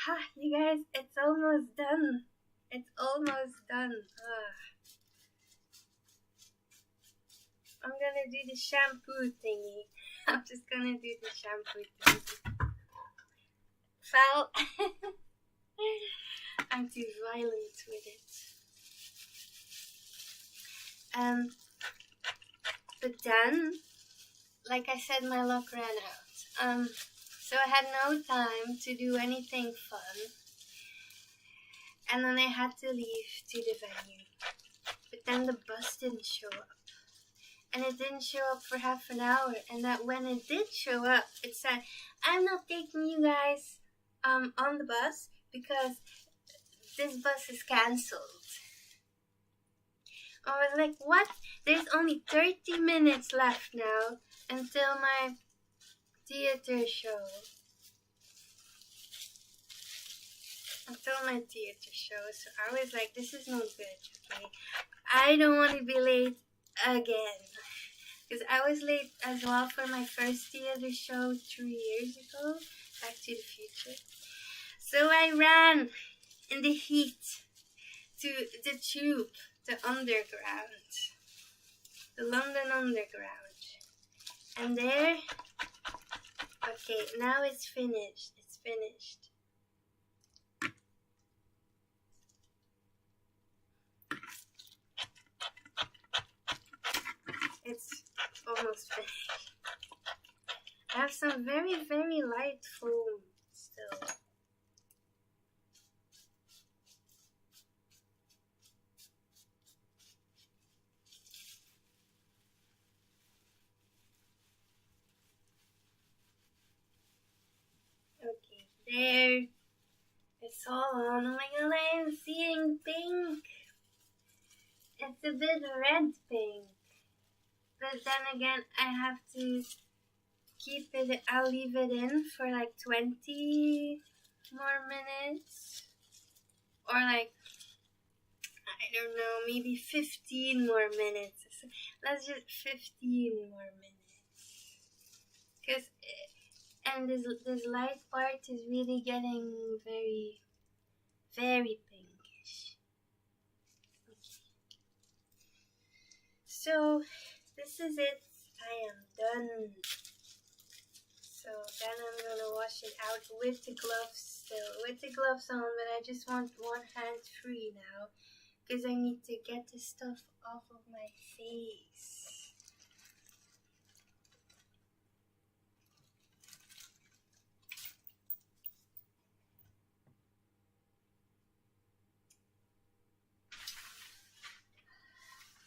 Ha, you guys, it's almost done. It's almost done. I'm gonna do the shampoo thingy. I'm just gonna do the shampoo thingy. Foul. I'm too violent with it. But then, like I said, my luck ran out. So I had no time to do anything fun. And then I had to leave to the venue. But then the bus didn't show up. And it didn't show up for half an hour. And that when it did show up, it said, I'm not taking you guys on the bus because this bus is cancelled. I was like, what? There's only 30 minutes left now until my theater show. So I was like, this is no good, okay? I don't want to be late again. Because I was late as well for my first theater show 3 years ago, Back to the Future. So I ran in the heat to the tube, the underground, the London Underground. And there, okay, now it's finished. It's finished. It's almost finished. I have some very, very light foam still. Okay, there. It's all on. Oh my god, I am seeing pink. It's a bit red pink. But then again, I have to keep it, I'll leave it in for like 20 more minutes. Or like, I don't know, maybe 15 more minutes. Let's just 15 more minutes. Because And this light part is really getting very, very pinkish. Okay. So this is it. I am done. So then I'm gonna wash it out with the gloves still, with the gloves on, but I just want one hand free now because I need to get the stuff off of my face.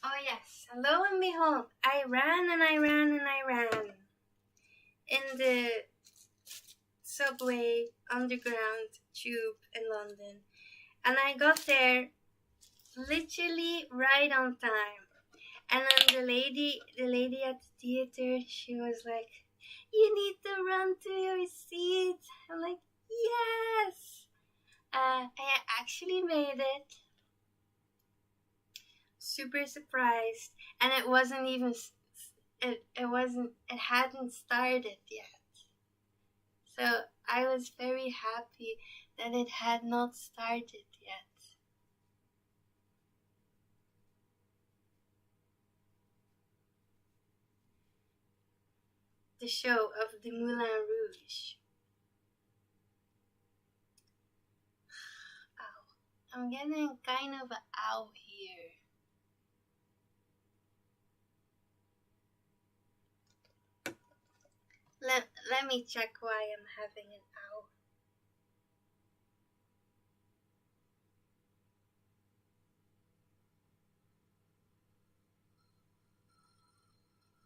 Oh yes, and lo and behold, I ran and I ran and I ran in the subway underground tube in London, and I got there literally right on time. And then the lady at the theater, she was like, "You need to run to your seat." I'm like, "Yes!" I actually made it. Super surprised, and it wasn't even. It hadn't started yet. So I was very happy that it had not started yet. The show of the Moulin Rouge. Ow. I'm getting kind of an ow here. Let me check why I'm having an ow.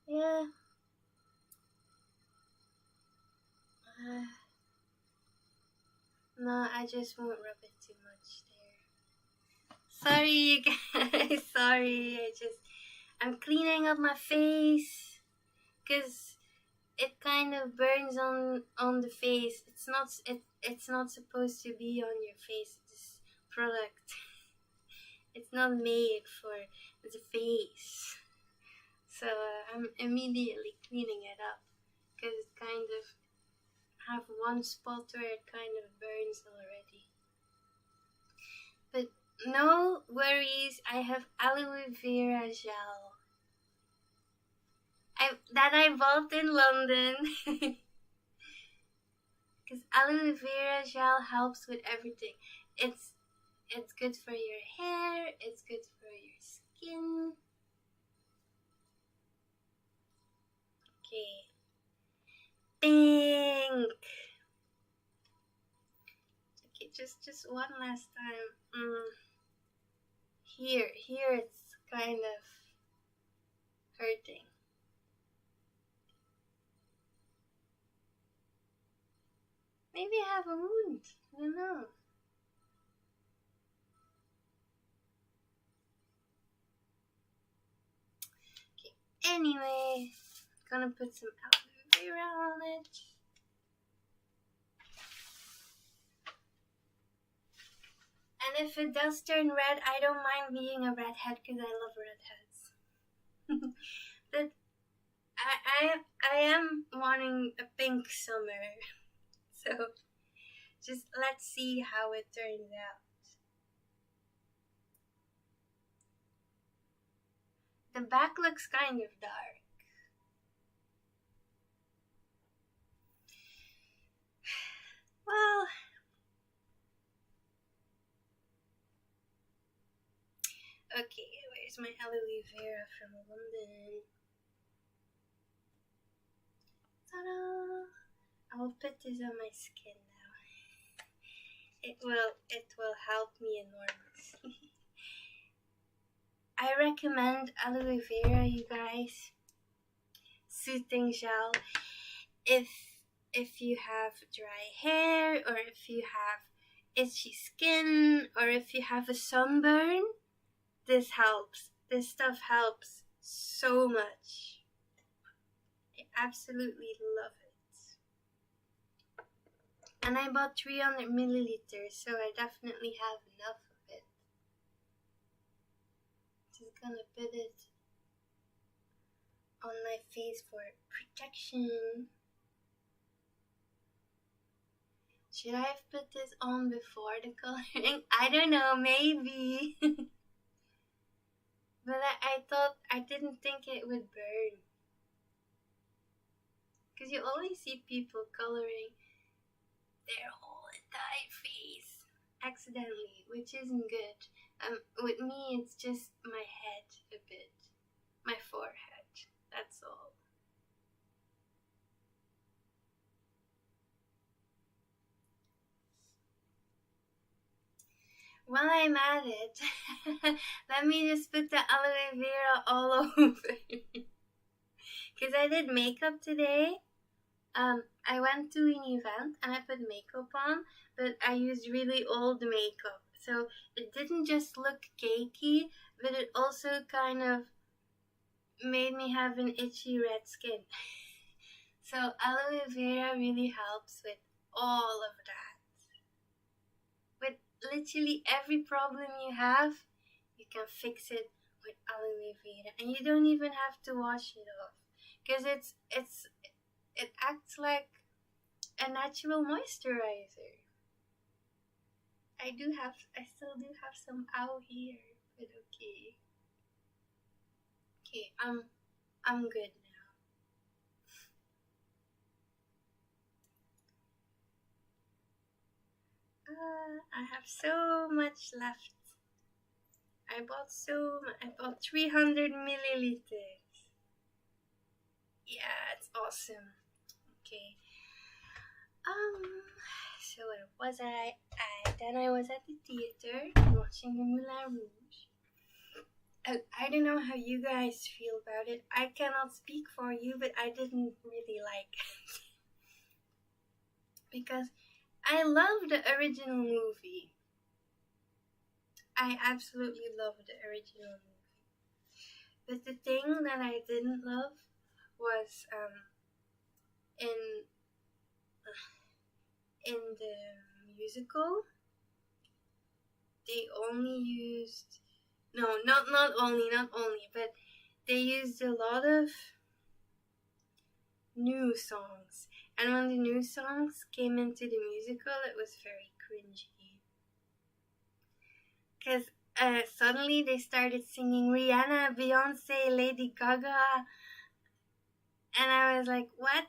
Yeah. No, I just won't rub it too much there. Sorry, you guys. Sorry. I'm cleaning up my face because it kind of burns on the face. It's not supposed to be on your face. This product, it's not made for the face. So I'm immediately cleaning it up because it kind of have one spot where it kind of burns already. But no worries, I have aloe vera gel. That I bought in London. Because aloe vera gel helps with everything. It's good for your hair, it's good for your skin. Okay. Pink. Okay, just one last time. Here it's kind of hurting. Maybe I have a wound. I don't know. Okay. Anyway, gonna put some aloe vera on it. And if it does turn red, I don't mind being a redhead because I love redheads. But I am wanting a pink summer. So just let's see how it turns out. The back looks kind of dark. Well, okay, where's my aloe vera from London? Ta-da! I will put this on my skin now. It will help me enormously. I recommend aloe vera, you guys. Soothing gel. If you have dry hair, or if you have itchy skin, or if you have a sunburn, this helps. This stuff helps so much. I absolutely love it. And I bought 300 milliliters, so I definitely have enough of it. Just gonna put it on my face for protection. Should I have put this on before the coloring? I don't know, maybe. But I didn't think it would burn. Because you always see people coloring their whole entire face accidentally, which isn't good. With me, it's just my head a bit, my forehead. That's all. While I'm at it, let me just put the aloe vera all over. Because I did makeup today. I went to an event and I put makeup on, but I used really old makeup. So it didn't just look cakey, but it also kind of made me have an itchy red skin. So aloe vera really helps with all of that. With literally every problem you have, you can fix it with aloe vera, and you don't even have to wash it off, because it acts like a natural moisturizer. I still do have some out here, but okay. Okay, I'm good now. I have so much left. I bought 300 milliliters. Yeah, it's awesome. Okay. So where was I? Then I was at the theater watching the Moulin Rouge. I don't know how you guys feel about it. I cannot speak for you, but I didn't really like it. Because I love the original movie. I absolutely love the original movie. But the thing that I didn't love was in the musical, they only used not only, but they used a lot of new songs. And when the new songs came into the musical, it was very cringy. Because suddenly they started singing Rihanna, Beyonce, Lady Gaga, and I was like, what?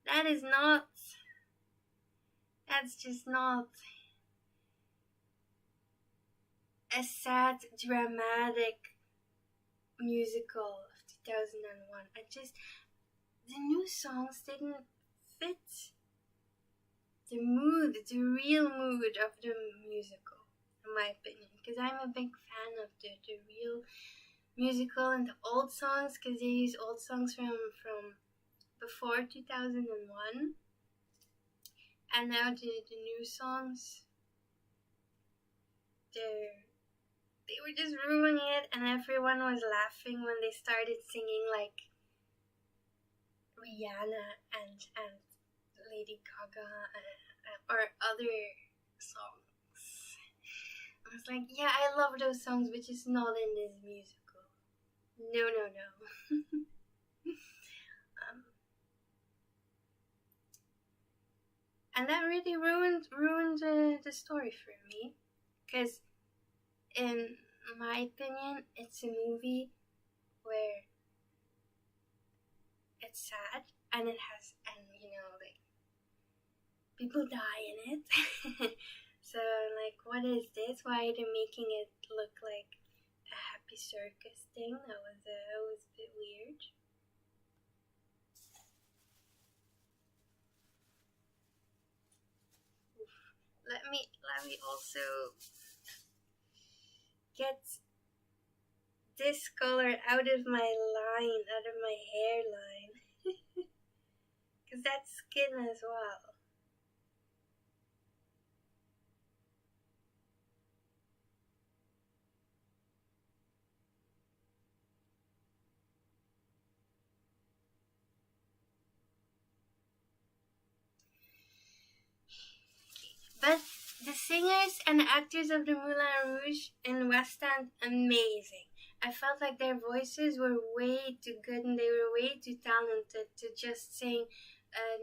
That's just not a sad, dramatic musical of 2001. The new songs didn't fit the mood, the real mood of the musical, in my opinion. Because I'm a big fan of the real musical and the old songs, because they use old songs from before 2001. And now the new songs, they were just ruining it, and everyone was laughing when they started singing like Rihanna and Lady Gaga or other songs. I was like, yeah, I love those songs, but just not in this musical. No. And that really ruined the story for me, because in my opinion, it's a movie where it's sad and like people die in it. So like, what is this? Why are they making it look like a happy circus thing? That was a bit weird. Let me also get this color out of my hairline. Because that's skin as well. But the singers and actors of the Moulin Rouge in West End, amazing. I felt like their voices were way too good and they were way too talented to just sing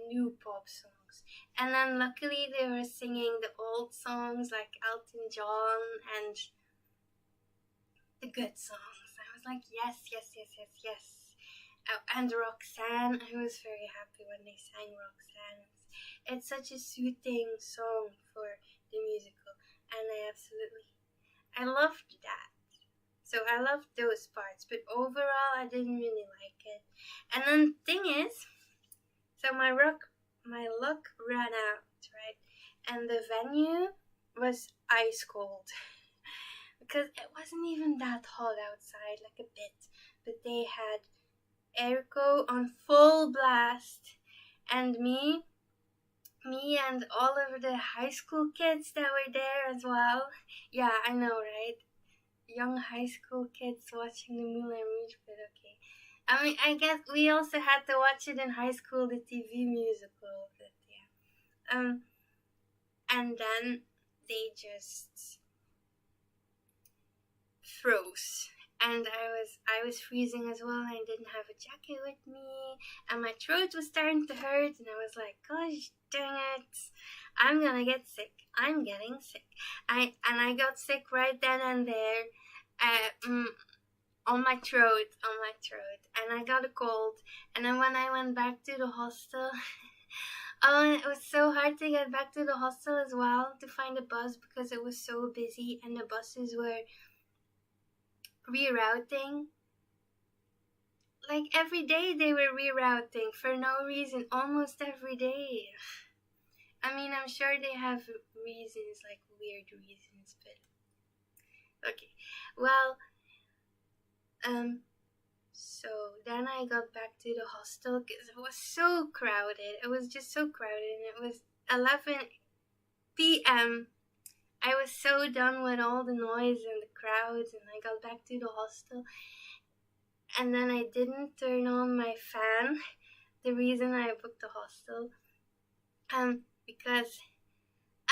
new pop songs. And then luckily they were singing the old songs like Elton John and the good songs. I was like, yes, yes, yes, yes, yes. And Roxanne, I was very happy when they sang Roxanne. It's such a soothing song for the musical, and I loved that. So I loved those parts, but overall I didn't really like it. And then the thing is, so my luck ran out, right? And the venue was ice cold. Because it wasn't even that hot outside, like a bit. But they had airco on full blast. And me and all of the high school kids that were there as well. Yeah, I know, right? Young high school kids watching the Moulin Rouge, but okay. I mean, I guess we also had to watch it in high school, the TV musical, but yeah. And then they just froze, and I was freezing as well. I didn't have a jacket with me, and my throat was starting to hurt, and I was like, gosh dang it, I'm gonna get sick. I'm getting sick. I got sick right then and there, on my throat, and I got a cold. And then when I went back to the hostel, oh, it was so hard to get back to the hostel as well, to find a bus because it was so busy and the buses were rerouting. Like every day they were rerouting for no reason, almost every day. I mean, I'm sure they have reasons, like weird reasons, but okay. Well, so then I got back to the hostel because it was so crowded. It was just so crowded, and it was 11 p.m. I was so done with all the noise and the crowds, and I got back to the hostel. And then I didn't turn on my fan. The reason I booked the hostel, because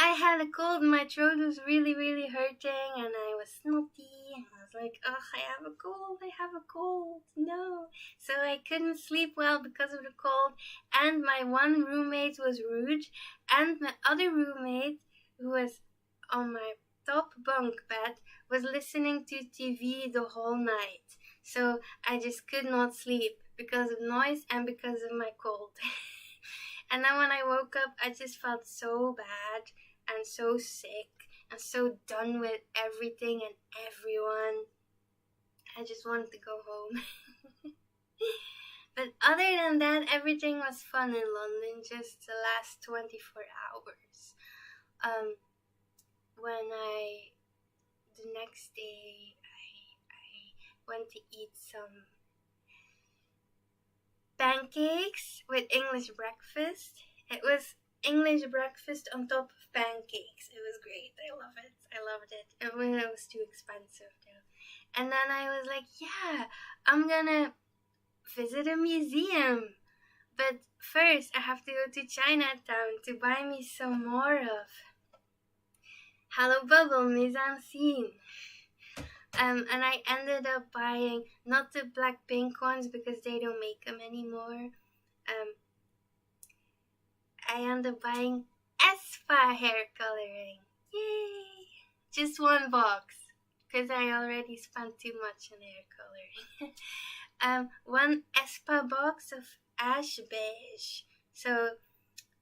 I had a cold and my throat was really, really hurting, and I was snotty, and I was like, oh, I have a cold, no. So I couldn't sleep well because of the cold, and my one roommate was rude, and my other roommate, who was on my top bunk bed, was listening to TV the whole night. So I just could not sleep because of noise and because of my cold. And then when I woke up, I just felt so bad and so sick and so done with everything and everyone. I just wanted to go home. But other than that, everything was fun in London, just the last 24 hours. The next day, I went to eat some pancakes with English breakfast. It was English breakfast on top of pancakes. It was great. I loved it. It was too expensive though. And then I was like, yeah, I'm gonna visit a museum. But first I have to go to Chinatown to buy me some more of Hello Bubble Mise en scène. And I ended up buying not the BlackPink ones because they don't make them anymore. I ended up buying aespa hair coloring. Yay! Just one box because I already spent too much on hair coloring. One aespa box of ash beige. So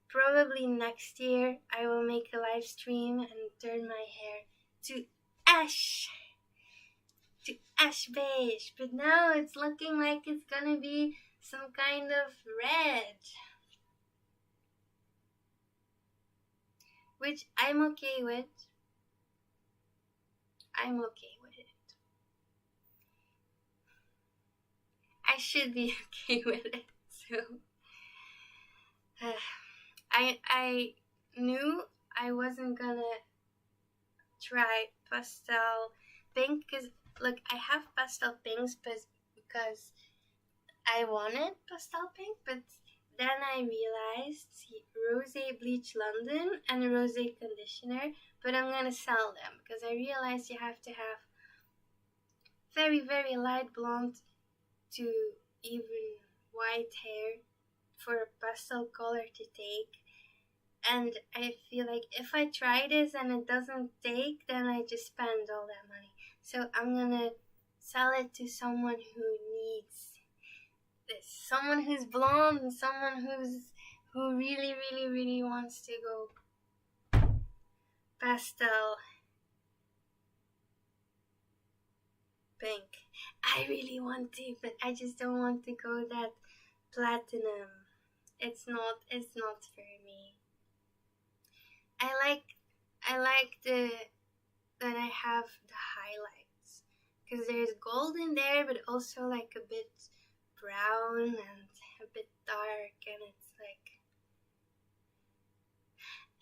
probably next year I will make a live stream and turn my hair to ash beige, but now it's looking like it's gonna be some kind of red, which I'm okay with. it. I should be okay with it. So I knew I wasn't gonna try pastel pink because look, I have pastel pinks because I wanted pastel pink, but then I realized Rose Bleach London and Rose Conditioner, but I'm gonna sell them because I realized you have to have very, very light blonde to even white hair for a pastel color to take, and I feel like if I try this and it doesn't take, then I just spend all that money. So I'm gonna sell it to someone who needs this, someone who's blonde, someone who really wants to go pastel pink. I really want to, but I just don't want to go that platinum. It's not for me. I like that I have the highlights, because there's gold in there, but also like a bit brown and a bit dark, and it's like,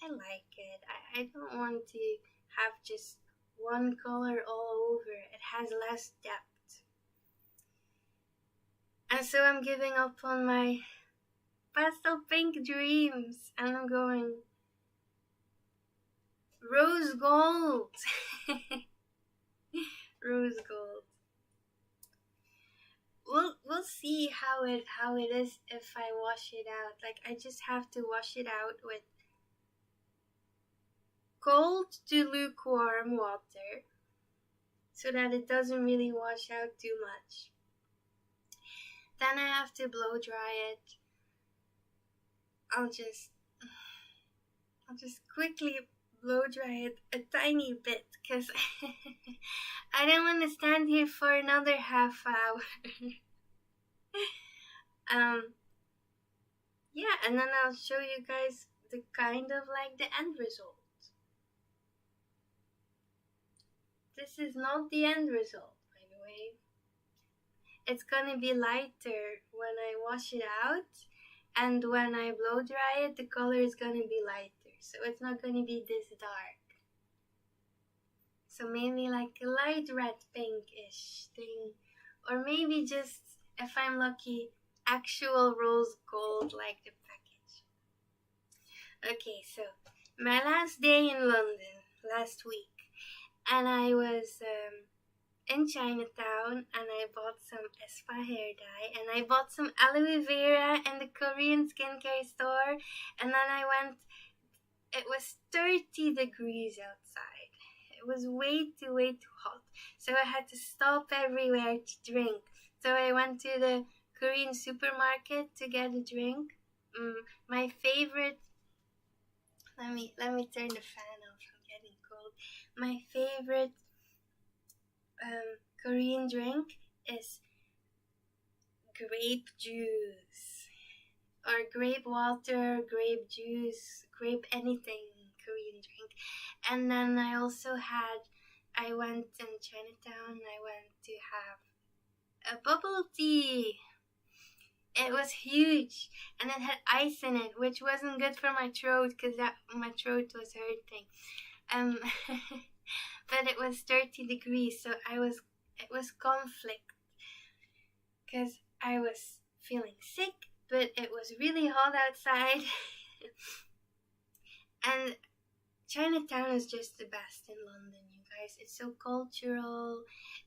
I like it. I don't want to have just one color all over. It has less depth. And so I'm giving up on my pastel pink dreams, and I'm going rose gold. Rose gold. We'll see how it is if I wash it out. Like, I just have to wash it out with cold to lukewarm water so that it doesn't really wash out too much. Then I have to blow dry it. I'll just quickly blow dry it a tiny bit, because I don't want to stand here for another half hour. Yeah, and then I'll show you guys the kind of like the end result. This is not the end result, by the way. It's gonna be lighter when I wash it out, and when I blow dry it, the color is gonna be lighter, so it's not gonna be this dark. So maybe like a light red pinkish thing, or maybe just, if I'm lucky, actual rose gold like the package. Okay, so my last day in London last week, and I was in Chinatown, and I bought some Espa hair dye, and I bought some aloe vera in the Korean skincare store, and then I went, it was 30 degrees outside. It was way too hot, so I had to stop everywhere to drink. So I went to the Korean supermarket to get a drink. My favorite, let me turn the fan off, I'm getting cold. My favorite Korean drink is grape juice, or grape water, grape juice, grape anything Korean drink. And then I went in Chinatown, I went to have a bubble tea. It was huge, and it had ice in it, which wasn't good for my throat, because my throat was hurting. But it was 30 degrees, so it was conflict, because I was feeling sick, but it was really hot outside. And Chinatown is just the best in London, you guys. It's so cultural,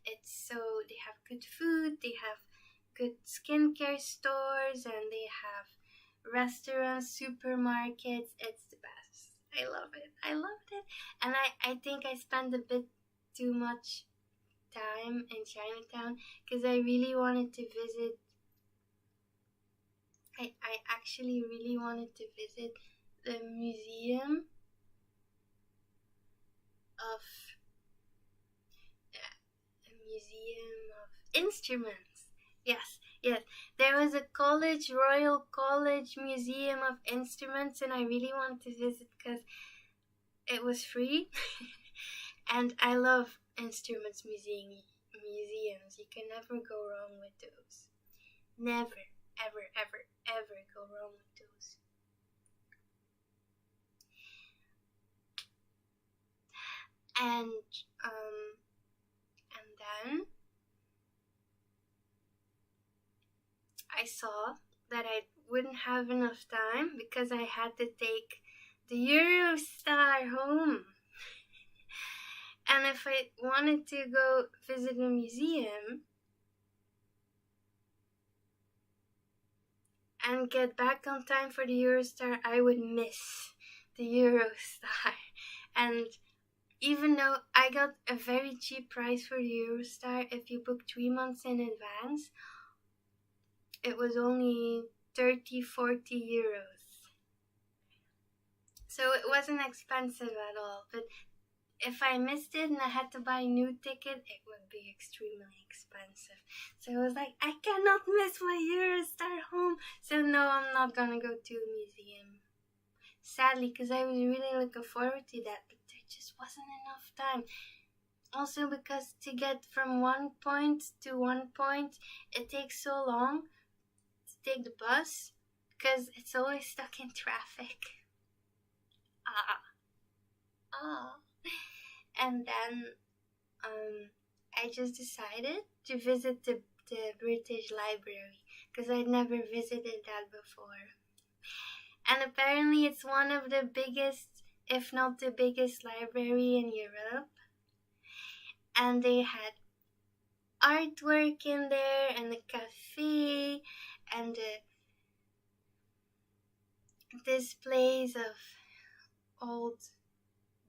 they have good food, they have good skincare stores, and they have restaurants, supermarkets. It's the best. I loved it. And I think I spent a bit too much time in Chinatown, because I really wanted to visit. I actually really wanted to visit the museum of instruments. Yes, there was a Royal College Museum of Instruments, and I really wanted to visit because it was free. And I love instruments museums. You can never go wrong with those. Never, ever go wrong with those. And then I saw that I wouldn't have enough time, because I had to take the Eurostar home. And if I wanted to go visit a museum, and get back on time for the Eurostar, I would miss the Eurostar. And even though I got a very cheap price for the Eurostar, if you book 3 months in advance, it was only 30-40 euros. So it wasn't expensive at all. But if I missed it and I had to buy a new ticket, it would be extremely expensive. So I was like, I cannot miss my Eurostar home. So no, I'm not gonna go to a museum. Sadly, because I was really looking forward to that, but there just wasn't enough time. Also because to get from one point to one point, it takes so long to take the bus, because it's always stuck in traffic. And then I just decided to visit the British Library, because I'd never visited that before. And apparently it's one of the biggest, if not the biggest library in Europe. And they had artwork in there, and a cafe, and displays of old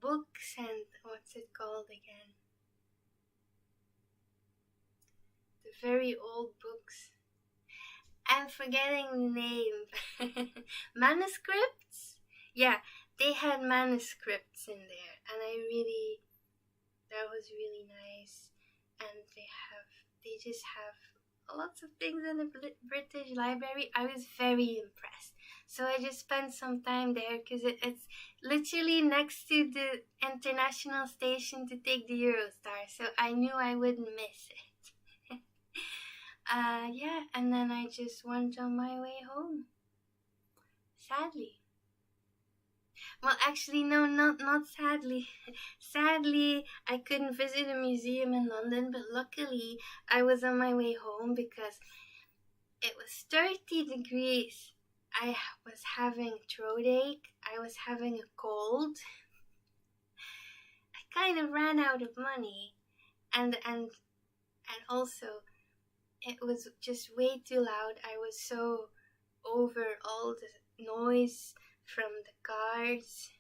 books, and what's it called again? The very old books. I'm forgetting the name. Manuscripts? Yeah, they had manuscripts in there, and that was really nice. And they just have lots of things in the British Library. I was very impressed. So I just spent some time there, because it's literally next to the international station to take the Eurostar. So I knew I wouldn't miss it. Yeah, and then I just went on my way home. Sadly. Well, actually, no, not sadly. Sadly, I couldn't visit a museum in London, but luckily I was on my way home because it was 30 degrees. I was having throat ache. I was having a cold. I kind of ran out of money, and also it was just way too loud. I was so over all the noise from the cars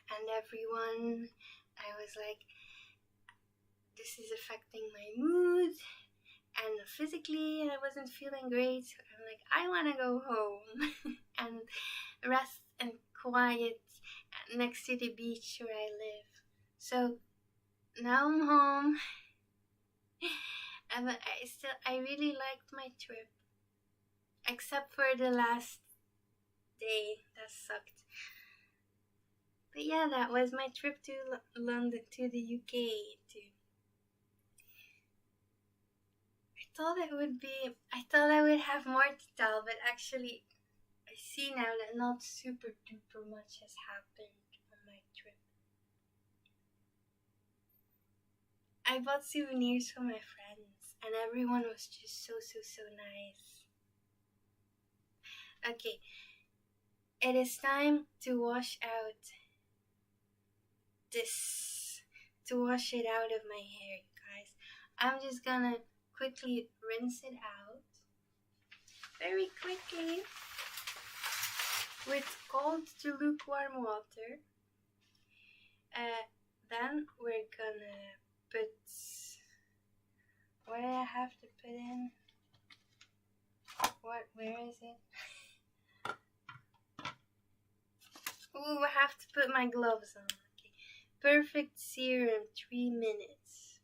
and everyone. I was like, this is affecting my mood, and physically I wasn't feeling great. So I'm like, I want to go home and rest and quiet next to the beach where I live. So now I'm home. But I really liked my trip, except for the last day. That sucked. But yeah, that was my trip to London, to the UK too. I thought I would have more to tell, but actually I see now that not super duper much has happened on my trip. I bought souvenirs for my friends, and everyone was just so nice. Okay, it is time to wash it out of my hair, you guys. I'm just gonna quickly rinse it out very quickly with cold to lukewarm water. Then we're gonna put, what do I have to put in? Where is it? Ooh, I have to put my gloves on. Okay. Perfect serum, 3 minutes.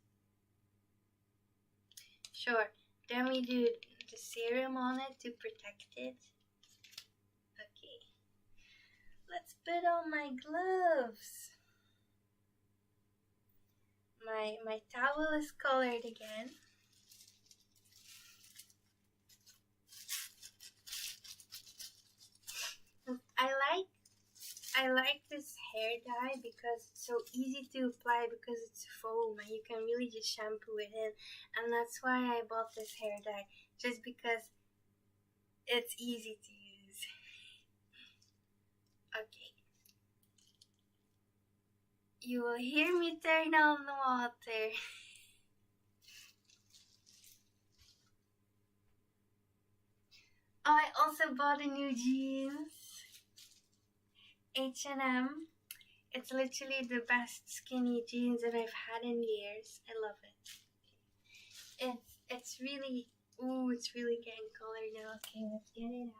Sure. Then we do the serum on it to protect it. Okay. Let's put on my gloves. My towel is colored again. I like this hair dye because it's so easy to apply, because it's foam and you can really just shampoo it in, and that's why I bought this hair dye, just because it's easy to use. Okay. You will hear me turn on the water. I also bought a new jeans. H&M. It's literally the best skinny jeans that I've had in years. I love it. It's really, ooh, it's really getting colored now. Okay, let's get it out.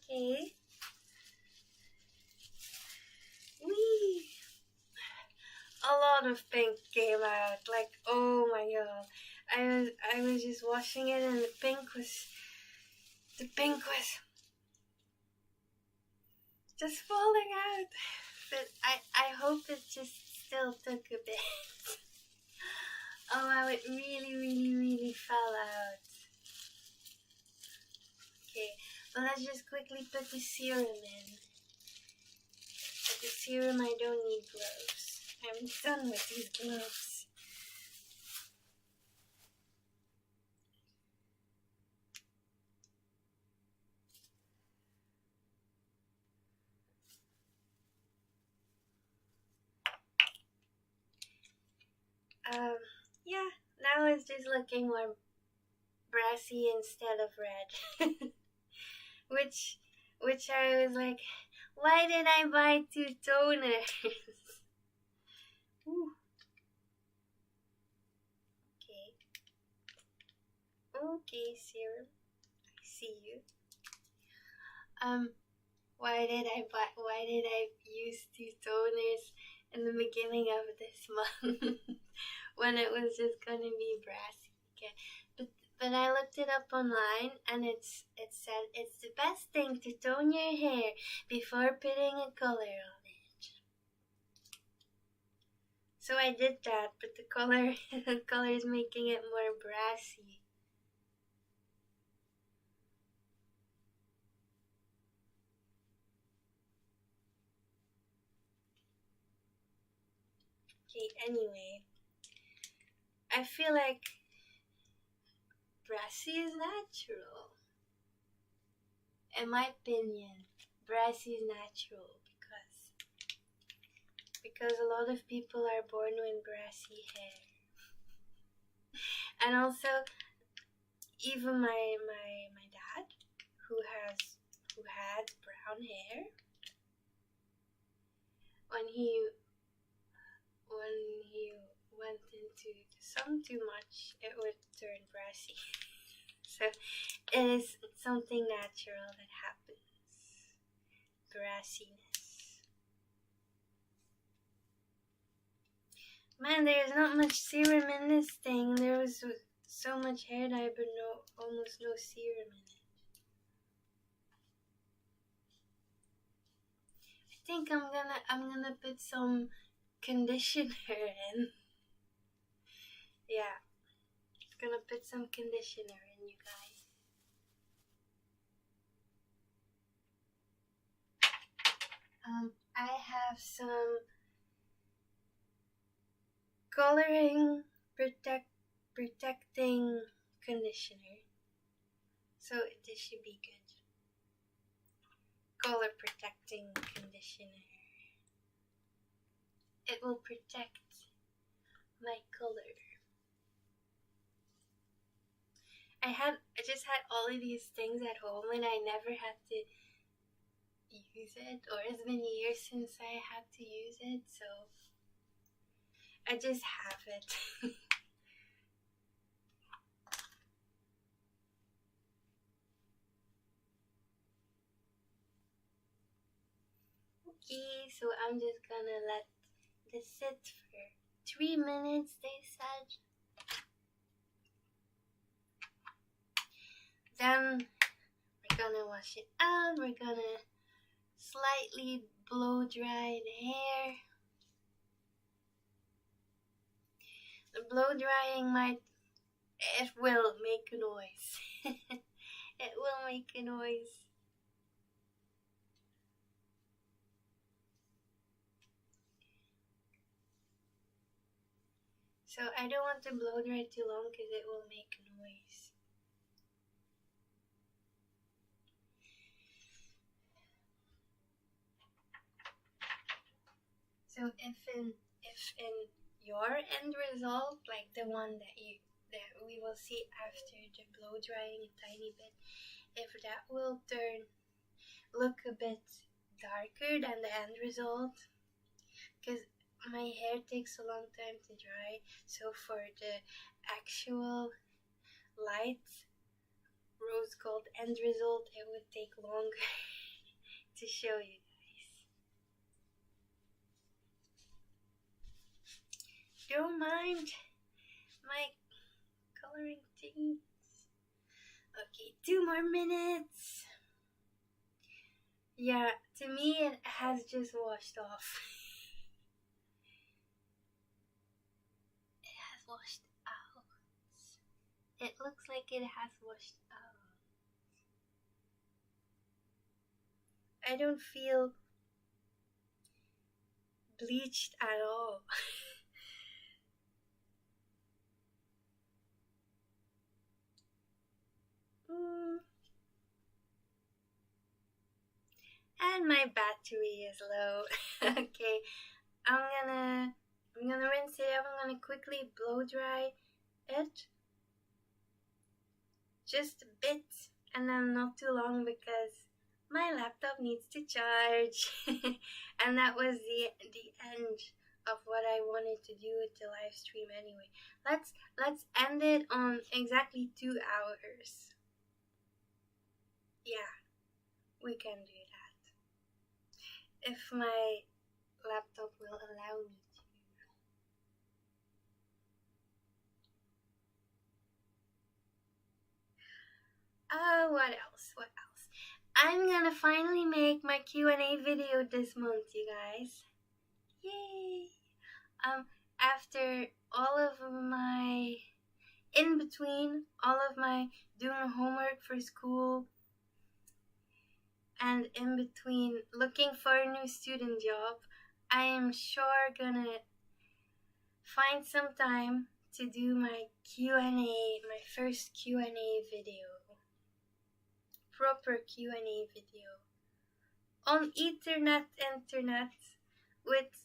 Okay. Wee! A lot of pink came out. Like, oh my god. I was just washing it and the pink was just falling out. But I hope it just still took a bit. Oh wow, it really fell out. Okay, well let's just quickly put the serum in. With the serum I don't need gloves. I'm done with these gloves. Yeah, now it's just looking more brassy instead of red. which I was like, why did I buy 2 toners? Ooh. Okay, serum. I see you. Why did I use 2 toners in the beginning of this month when it was just gonna be brassy again? But I looked it up online and it said it's the best thing to tone your hair before putting a color on it. So I did that, but the color is making it more brassy. Okay, anyway, I feel like brassy is natural. In my opinion, brassy is natural because because a lot of people are born with brassy hair. And also, even my dad, who had brown hair, when he went into the sun too much, it would turn brassy. So it is something natural that happens. Brassiness. Man, there's not much serum in this thing. There was so much hair dye, but almost no serum in it. I think I'm gonna put some conditioner in. Yeah, gonna put some conditioner in, you guys. I have some coloring protecting conditioner, so this should be good. Color protecting conditioner. It will protect my color. I just had all of these things at home and I never had to use it, or it's been years since I had to use it, so I just have it. Okay, so I'm just gonna let this sit for 3 minutes, they said. Then we're gonna wash it out. We're gonna slightly blow dry the hair. The blow drying it will make a noise. It will make a noise. So I don't want to blow dry too long because it will make a noise. So if in your end result, like the one that we will see after the blow drying a tiny bit, if that will look a bit darker than the end result, because my hair takes a long time to dry, so for the actual light rose gold end result, it would take longer to show you guys. Don't mind my coloring things. Okay, 2 more minutes. Yeah, to me it has just washed off. It has washed out. It looks like it has washed out. I don't feel bleached at all. And my battery is low. Okay, I'm gonna rinse it up. I'm gonna quickly blow dry it, just a bit, and then not too long because my laptop needs to charge. And that was the end of what I wanted to do with the live stream anyway. Let's end it on exactly 2 hours. Yeah, we can do that if my laptop will allow me to. What else? I'm gonna finally make my Q&A video this month, you guys. Yay! After all of my in between all of my doing homework for school and in between looking for a new student job, I am sure gonna find some time to do my Q&A, my first Q&A video. Proper Q&A video on internet with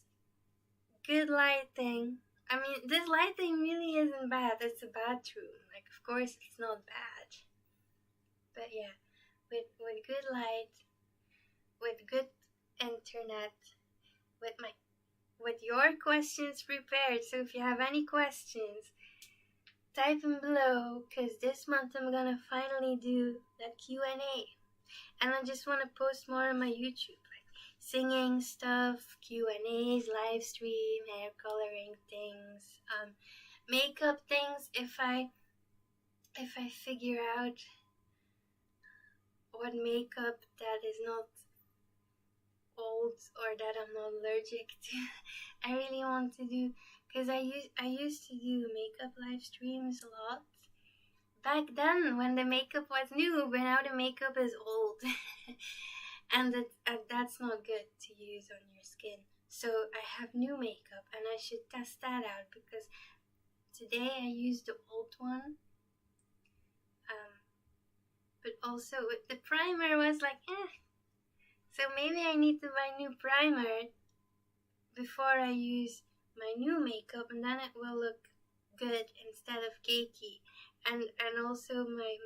good lighting. I mean, this lighting really isn't bad. It's a bathroom. Like, of course, it's not bad. But yeah, with good light, with good internet, with my with your questions prepared. So if you have any questions, type them below, because this month I'm gonna finally do that Q&A. And I just want to post more on my YouTube, like singing stuff, Q&As, live stream, hair coloring things, makeup things. If I figure out what makeup that is not old or that I'm not allergic to, I really want to do, because I used to do makeup live streams a lot back then when the makeup was new, but now the makeup is old. And that's not good to use on your skin. So I have new makeup and I should test that out, because today I used the old one. But also with the primer was like, So maybe I need to buy new primer before I use my new makeup, and then it will look good instead of cakey. And also my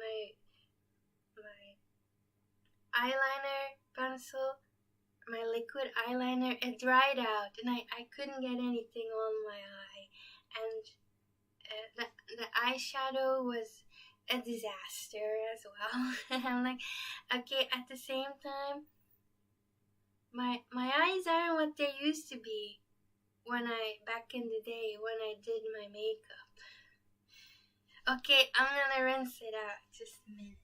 eyeliner pencil, my liquid eyeliner, it dried out and I couldn't get anything on my eye, and the eyeshadow was a disaster as well. I'm like, okay, at the same time, my eyes aren't what they used to be back in the day when I did my makeup. Okay, I'm gonna rinse it out just a minute.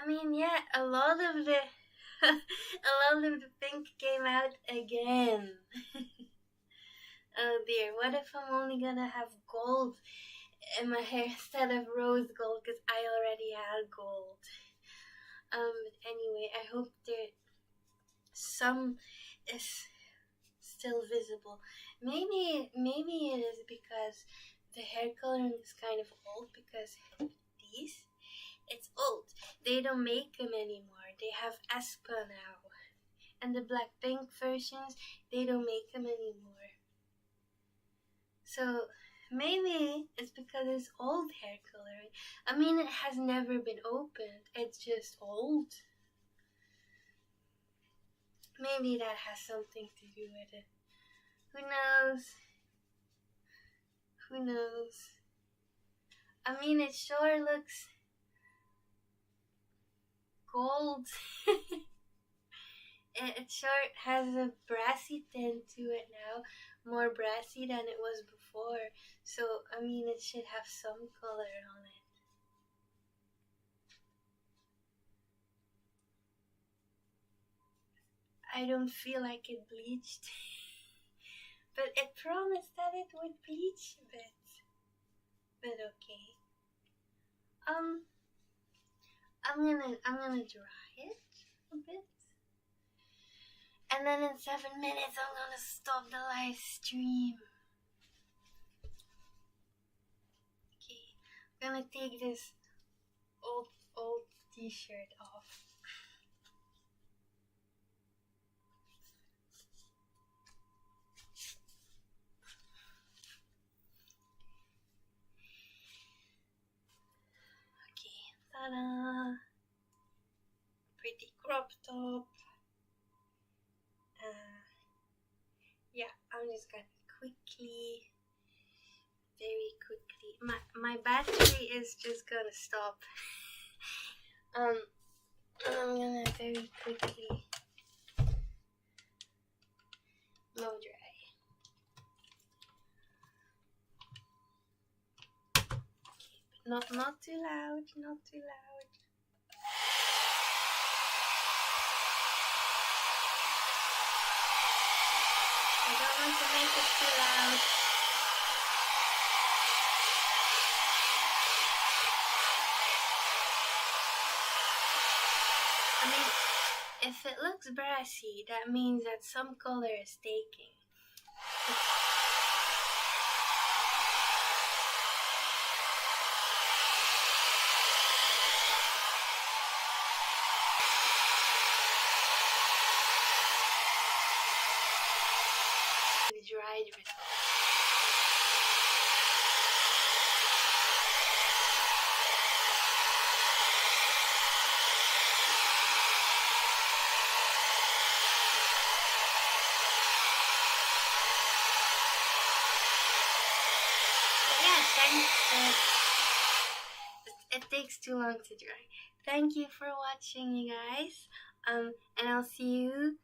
I mean, yeah, a lot of the pink came out again. Oh dear, what if I'm only gonna have gold in my hair instead of rose gold, because I already had gold. But anyway, I hope there some is still visible. Maybe it is because the hair coloring is kind of old, because these, it's old. They don't make them anymore. They have Espa now. And the BlackPink versions, they don't make them anymore. So maybe it's because it's old hair coloring. I mean, it has never been opened. It's just old. Maybe that has something to do with it. Who knows? Who knows? I mean, it sure looks gold. It sure has a brassy tint to it now, more brassy than it was before. So, I mean, it should have some color on it. I don't feel like it bleached. But it promised that it would bleach a bit. But okay. I'm gonna dry it a bit, and then in 7 minutes I'm gonna stop the live stream. Okay, I'm gonna take this old t-shirt off. Okay, ta-da! Pretty crop top. Yeah, I'm just gonna very quickly. My battery is just gonna stop. I'm gonna very quickly blow dry. Okay, but not too loud, not too loud. I don't want to make it too loud. I mean, if it looks brassy, that means that some color is taking. The dried result. It takes too long to dry. Thank you for watching, you guys. And I'll see you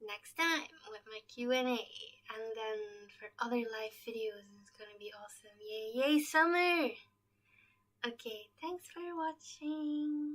next time with my Q&A. And then for other live videos, it's gonna be awesome. Yay, yay, summer! Okay, thanks for watching.